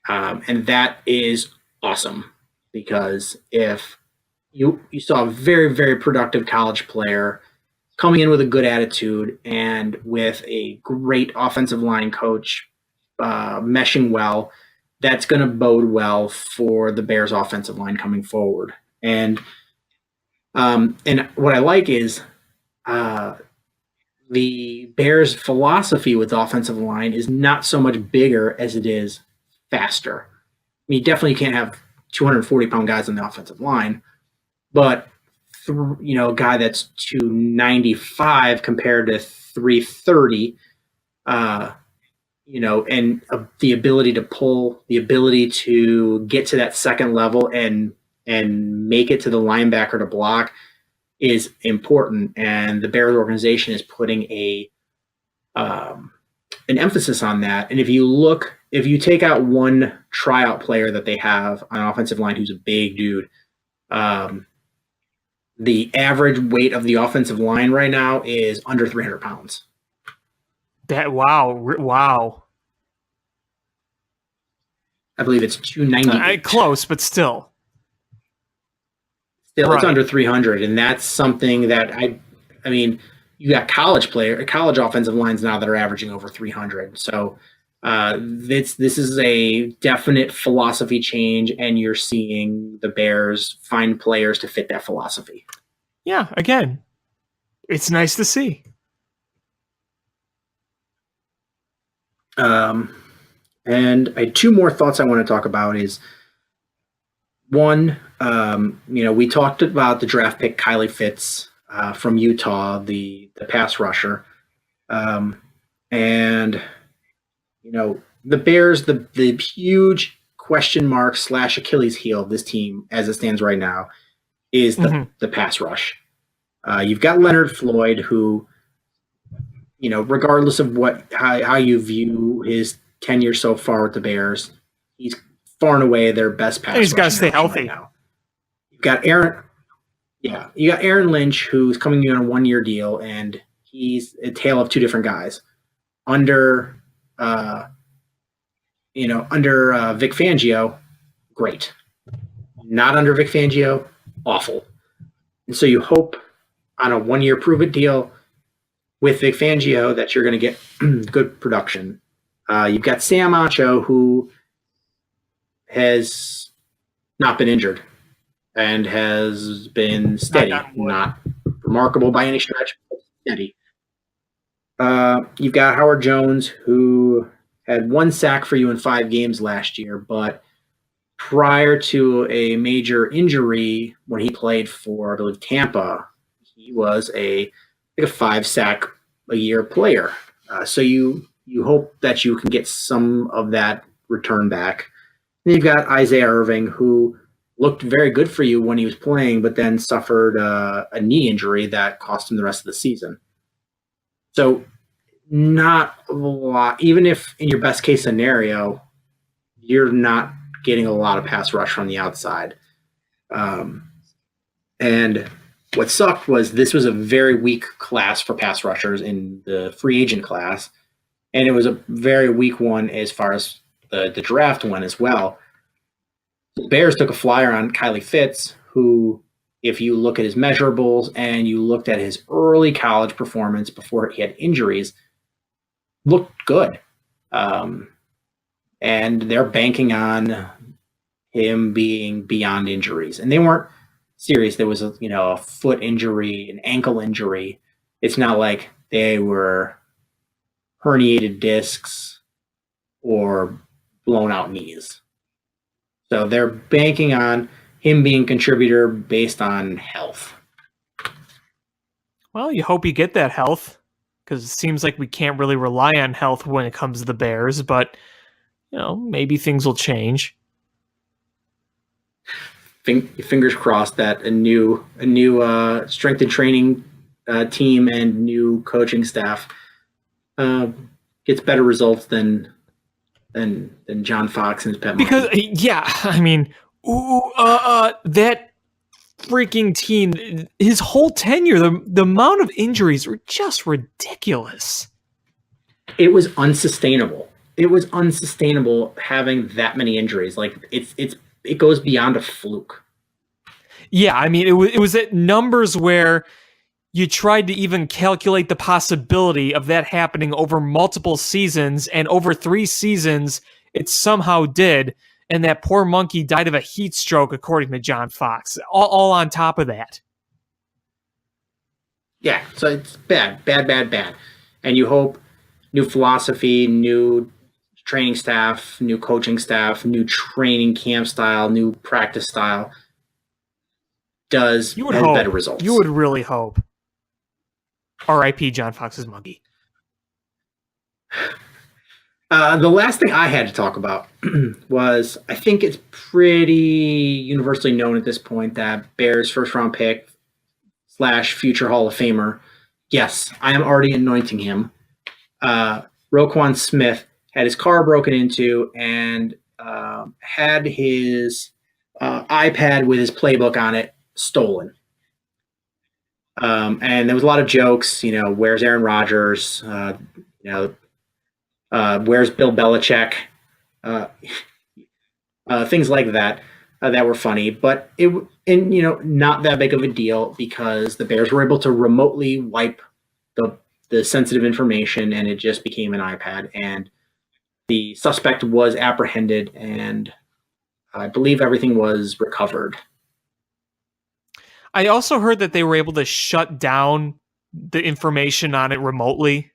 And that is awesome, because if you saw a very, very productive college player coming in with a good attitude and with a great offensive line coach meshing well, that's going to bode well for the Bears offensive line coming forward. And what I like is the Bears' philosophy with the offensive line is not so much bigger as it is faster. I mean, you definitely can't have 240-pound guys on the offensive line, but a guy that's 295 compared to 330, and the ability to pull, the ability to get to that second level and make it to the linebacker to block is important. And the Bears organization is putting an emphasis on that. And if you take out one tryout player that they have on offensive line who's a big dude, the average weight of the offensive line right now is under 300 pounds. Wow. I believe it's 290. Close, but still. Still, right. It's under 300, and that's something that I mean, you got college offensive lines now that are averaging over 300. So this is a definite philosophy change, and you're seeing the Bears find players to fit that philosophy. Yeah, again, it's nice to see. And I had two more thoughts I want to talk about. Is one, we talked about the draft pick Kylie Fitz from Utah, the pass rusher, and the Bears, the huge question mark / Achilles heel of this team as it stands right now is the pass rush. You've got Leonard Floyd, who, regardless of how you view his tenure so far with the Bears, he's far and away their best pass rusher. He's got to stay healthy. Right now. You got Aaron Lynch, who's coming in on a 1-year deal, and he's a tale of two different guys. Under Vic Fangio, great. Not under Vic Fangio, awful. And so you hope on a 1-year prove-it deal with Vic Fangio that you're going to get good production. You've got Sam Acho, who has not been injured and has been steady, not remarkable by any stretch, but steady. You've got Howard Jones, who had 1 sack for you in 5 games last year, but prior to a major injury when he played for, I believe, Tampa, he was a 5-sack a year player. So you hope that you can get some of that return back. Then you've got Isaiah Irving, who looked very good for you when he was playing, but then suffered a knee injury that cost him the rest of the season. So not a lot, even if in your best case scenario, you're not getting a lot of pass rush from the outside. And what sucked was this was a very weak class for pass rushers in the free agent class. And it was a very weak one as far as the draft went as well. The Bears took a flyer on Kylie Fitz, who, if you look at his measurables and you looked at his early college performance before he had injuries, looked good. And and they're banking on him being beyond injuries. And they weren't serious. There was a foot injury, an ankle injury. It's not like they were herniated discs or blown out knees. So they're banking on him being a contributor based on health. Well, you hope you get that health, because it seems like we can't really rely on health when it comes to the Bears, but maybe things will change. Fingers crossed that a new strength and training team and new coaching staff gets better results than John Fox and his pet monkey. Because that freaking team, his whole tenure, the amount of injuries were just ridiculous. It was unsustainable. It was unsustainable having that many injuries. Like it goes beyond a fluke. Yeah, I mean, it was at numbers where you tried to even calculate the possibility of that happening over multiple seasons, and over 3 seasons, it somehow did. And that poor monkey died of a heat stroke, according to John Fox. All on top of that. Yeah, so it's bad. And you hope new philosophy, new training staff, new coaching staff, new training camp style, new practice style does better results. You would really hope. R.I.P. John Fox's monkey. The last thing I had to talk about was, I think it's pretty universally known at this point that Bears first-round pick / future Hall of Famer, yes, I am already anointing him, Roquan Smith, had his car broken into and had his iPad with his playbook on it stolen. And there was a lot of jokes, where's Aaron Rodgers, where's Bill Belichick, things like that that were funny, but not that big of a deal, because the Bears were able to remotely wipe the sensitive information, and it just became an iPad, and the suspect was apprehended, and I believe everything was recovered. I also heard that they were able to shut down the information on it remotely.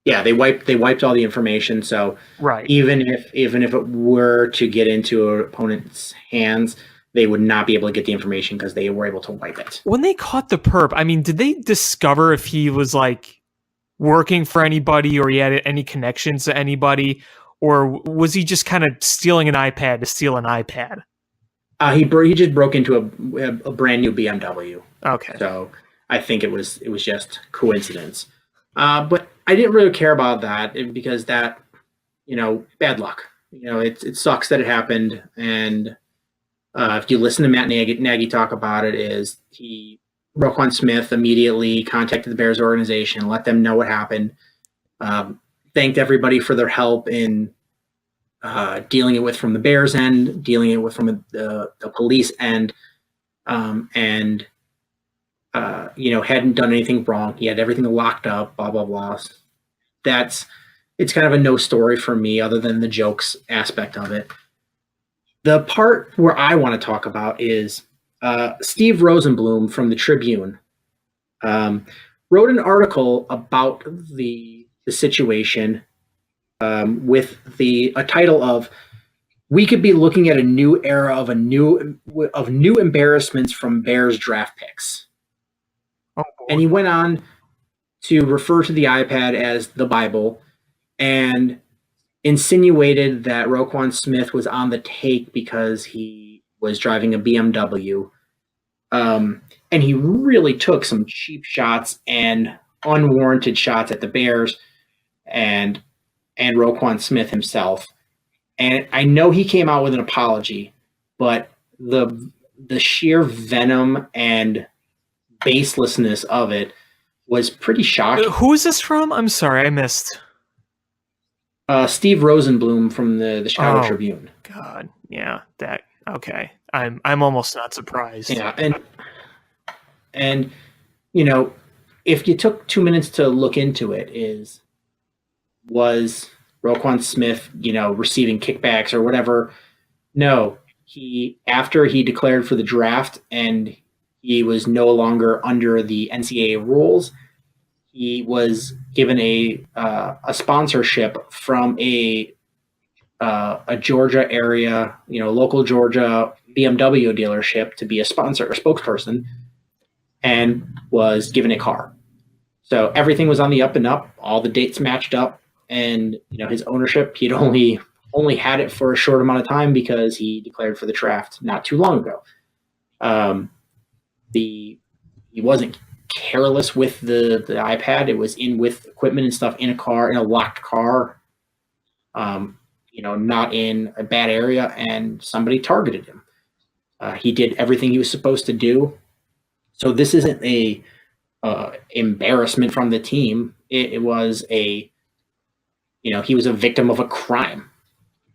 Yeah, they wiped all the information. So right, even if it were to get into an opponent's hands, they would not be able to get the information because they were able to wipe it. When they caught the perp, I mean, did they discover if he was working for anybody, or he had any connections to anybody, or was he just kind of stealing an iPad to steal an iPad? He just broke into a brand new BMW. Okay, so I think it was just coincidence. But I didn't really care about that, because that, bad luck. It sucks that it happened. And if you listen to Matt Nagy talk about it, is Roquan Smith immediately contacted the Bears organization, let them know what happened, thanked everybody for their help in dealing it with from the Bears end, dealing it with from the police end, and hadn't done anything wrong. He had everything locked up, blah, blah, blah. It's kind of a no story for me, other than the jokes aspect of it. The part where I want to talk about is Steve Rosenblum from the Tribune wrote an article about the situation with a title of "We could be looking at a new era of new embarrassments from Bears draft picks." Oh, and he went on to refer to the iPad as the Bible, and insinuated that Roquan Smith was on the take because he was driving a BMW. And he really took some cheap shots and unwarranted shots at the Bears and Roquan Smith himself. And I know he came out with an apology, but the sheer venom and baselessness of it was pretty shocking. Who is this from? I'm sorry, I missed. Steve Rosenblum from the Chicago Tribune. God, yeah, that okay. I'm almost not surprised. Yeah, and if you took 2 minutes to look into it, was Roquan Smith, receiving kickbacks or whatever. No, after he declared for the draft and he was no longer under the NCAA rules, he was given a sponsorship from a Georgia area, local Georgia BMW dealership to be a sponsor or spokesperson, and was given a car. So everything was on the up and up. All the dates matched up, and his ownership, he'd only had it for a short amount of time because he declared for the draft not too long ago. He wasn't careless with the iPad. It was in with equipment and stuff in a locked car, not in a bad area, and somebody targeted him. He did everything he was supposed to do. So this isn't a embarrassment from the team. It was he was a victim of a crime.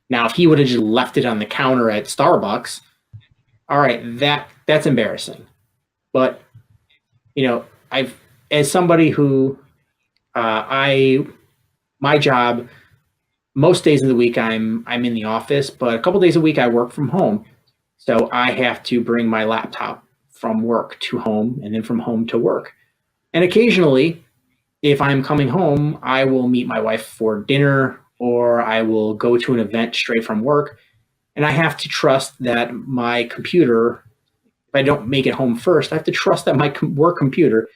Now, if he would have just left it on the counter at Starbucks, all right, that's embarrassing. But as somebody who my job, most days of the week I'm in the office, but a couple days a week I work from home. So I have to bring my laptop from work to home and then from home to work. And occasionally, if I'm coming home, I will meet my wife for dinner, or I will go to an event straight from work. And I have to trust that my computer, if I don't make it home first, I have to trust that my work computer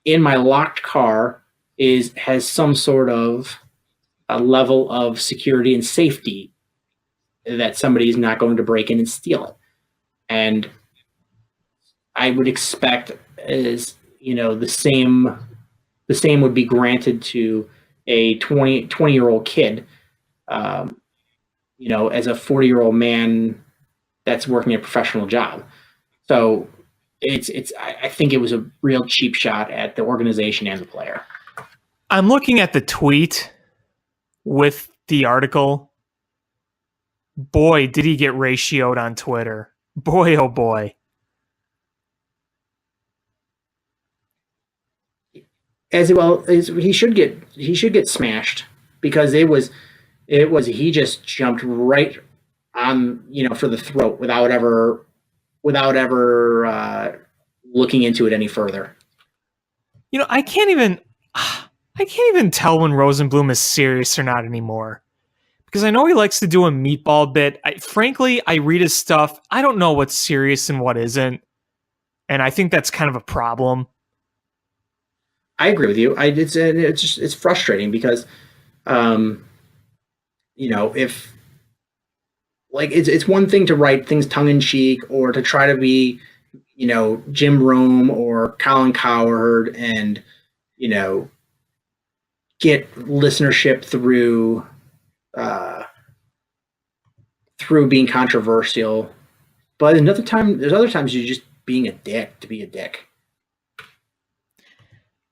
in my locked car has some sort of a level of security and safety that somebody is not going to break in and steal it. And I would expect the same would be granted to a 20-year-old kid, as a 40-year-old man that's working a professional job. So I think it was a real cheap shot at the organization and the player. I'm looking at the tweet with the article. Boy, did he get ratioed on Twitter. Boy, oh boy. As well as he should get smashed, because he just jumped right on, for the throat without ever looking into it any further. I can't even tell when Rosenblum is serious or not anymore, because I know he likes to do a meatball bit. Frankly, I read his stuff. I don't know what's serious and what isn't, and I think that's kind of a problem. I agree with you. It's frustrating because, if it's one thing to write things tongue in cheek or to try to be, Jim Rome or Colin Cowherd and, get listenership through being controversial. But there's other times you're just being a dick to be a dick.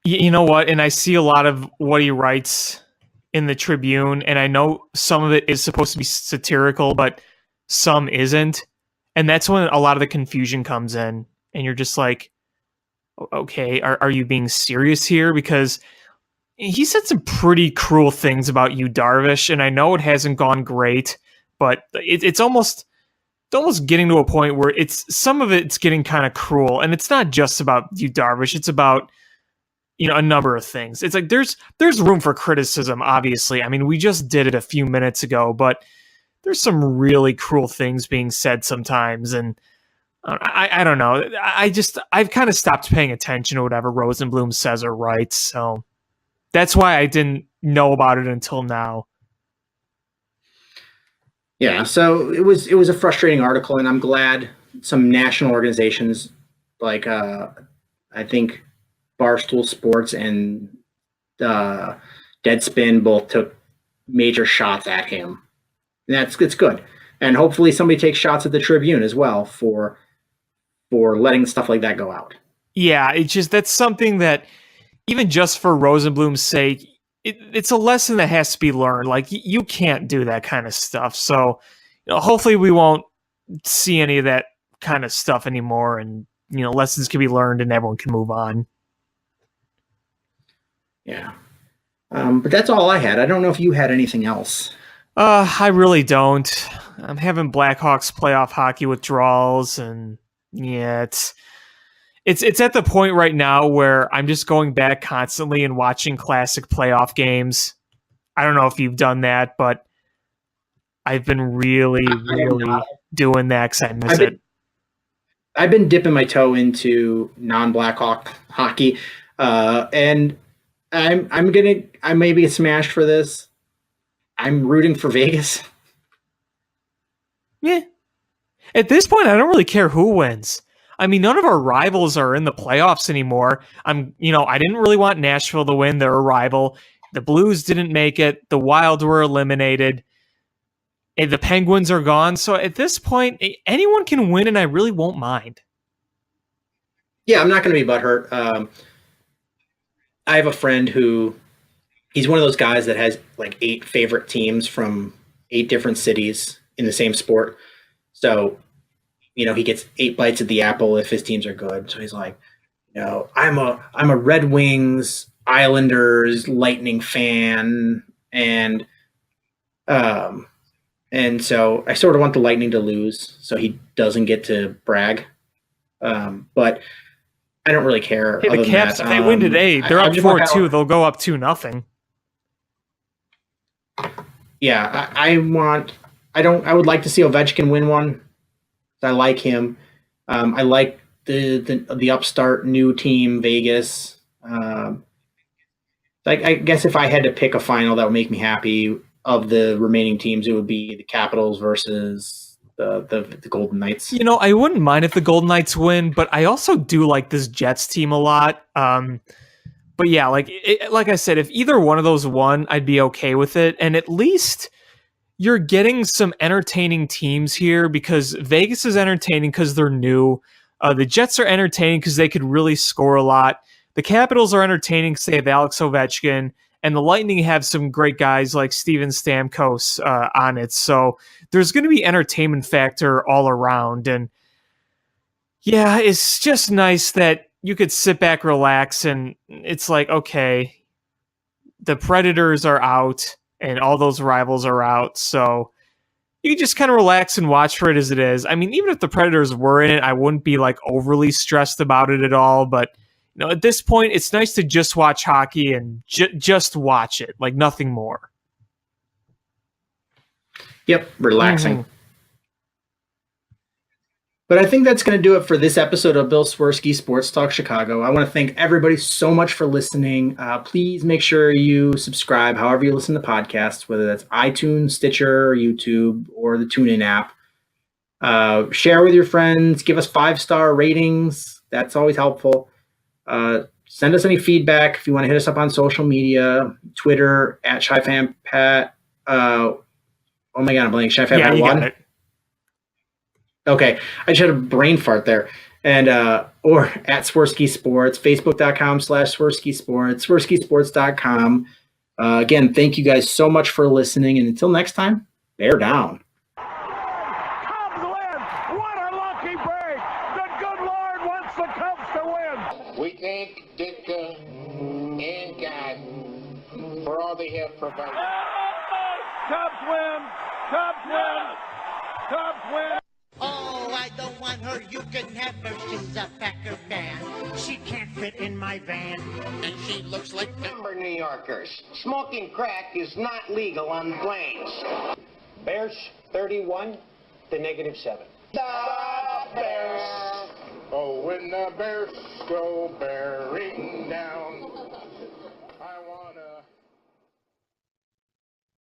You know what? And I see a lot of what he writes in the Tribune, and I know some of it is supposed to be satirical, but some isn't. And that's when a lot of the confusion comes in. And you're just like, okay, are you being serious here? Because he said some pretty cruel things about you, Darvish, and I know it hasn't gone great, but it's almost getting to a point where some of it's getting kind of cruel. And it's not just about you, Darvish. It's about a number of things. It's like there's room for criticism, obviously. I mean, we just did it a few minutes ago, but there's some really cruel things being said sometimes, and I don't know. I've kind of stopped paying attention to whatever Rosenblum says or writes, so that's why I didn't know about it until now. Yeah, so it was a frustrating article, and I'm glad some national organizations like I think Barstool Sports and Deadspin both took major shots at him. And it's good. And hopefully somebody takes shots at the Tribune as well for letting stuff like that go out. Yeah, that's something that, even just for Rosenblum's sake, it's a lesson that has to be learned. Like, you can't do that kind of stuff. So hopefully we won't see any of that kind of stuff anymore, and lessons can be learned and everyone can move on. Yeah. But that's all I had. I don't know if you had anything else. I really don't. I'm having Blackhawks playoff hockey withdrawals, and yeah, it's at the point right now where I'm just going back constantly and watching classic playoff games. I don't know if you've done that, but I've been really doing that because I miss it. I've been dipping my toe into non-Blackhawk hockey, and I maybe get smashed for this. I'm rooting for Vegas. Yeah. At this point, I don't really care who wins. I mean, none of our rivals are in the playoffs anymore. I didn't really want Nashville to win. They're a rival. The Blues didn't make it. The Wild were eliminated. And the Penguins are gone. So at this point, anyone can win, and I really won't mind. Yeah, I'm not going to be butthurt. I have a friend who he's one of those guys that has like 8 favorite teams from 8 different cities in the same sport. So, he gets 8 bites at the apple if his teams are good. So he's like, I'm a Red Wings, Islanders, Lightning fan, and so I sort of want the Lightning to lose so he doesn't get to brag. But I don't really care. Hey, the Caps, if they win today, they're up 4-2. They'll go up 2-0. Yeah, I would like to see Ovechkin win one. I like him. I like the upstart new team, Vegas. I guess if I had to pick a final that would make me happy of the remaining teams, it would be the Capitals versus the Golden Knights. I wouldn't mind if the Golden Knights win, but I also do like this Jets team a lot. But yeah, like I said, if either one of those won, I'd be okay with it. And at least you're getting some entertaining teams here because Vegas is entertaining because they're new. The Jets are entertaining because they could really score a lot. The Capitals are entertaining because they have Alex Ovechkin. And the Lightning have some great guys like Steven Stamkos on it. So there's going to be entertainment factor all around. And yeah, it's just nice that you could sit back, relax, and it's like, okay, the Predators are out and all those rivals are out. So you just kind of relax and watch for it as it is. I mean, even if the Predators were in it, I wouldn't be like overly stressed about it at all. But at this point, it's nice to just watch hockey and just watch it, like nothing more. Yep, relaxing. But I think that's going to do it for this episode of Bill Swerski Sports Talk Chicago. I want to thank everybody so much for listening. Please make sure you subscribe however you listen to podcasts, whether that's iTunes, Stitcher, YouTube, or the TuneIn app. Share with your friends. Give us 5-star ratings. That's always helpful. Send us any feedback if you want to hit us up on social media, Twitter at ShyFanPat. Oh my God, I'm blanking. ShyFanPat1. Yeah, you got it. Okay, I just had a brain fart there. And or at Swerski Sports, Facebook.com/Swerski Sports, SwerskiSports.com. Again, thank you guys so much for listening, and until next time, bear down. Cubs win! What a lucky break! The good Lord wants the Cubs to win! We thank Ditka and God for all they have provided. Cubs win! Cubs win! Cubs win! Oh, I don't want her. You can have her. She's a Packer fan. She can't fit in my van. And she looks like Denver New Yorkers. Smoking crack is not legal on planes. Bears 31 to -7. The Bears. Oh, when the Bears go bearing down.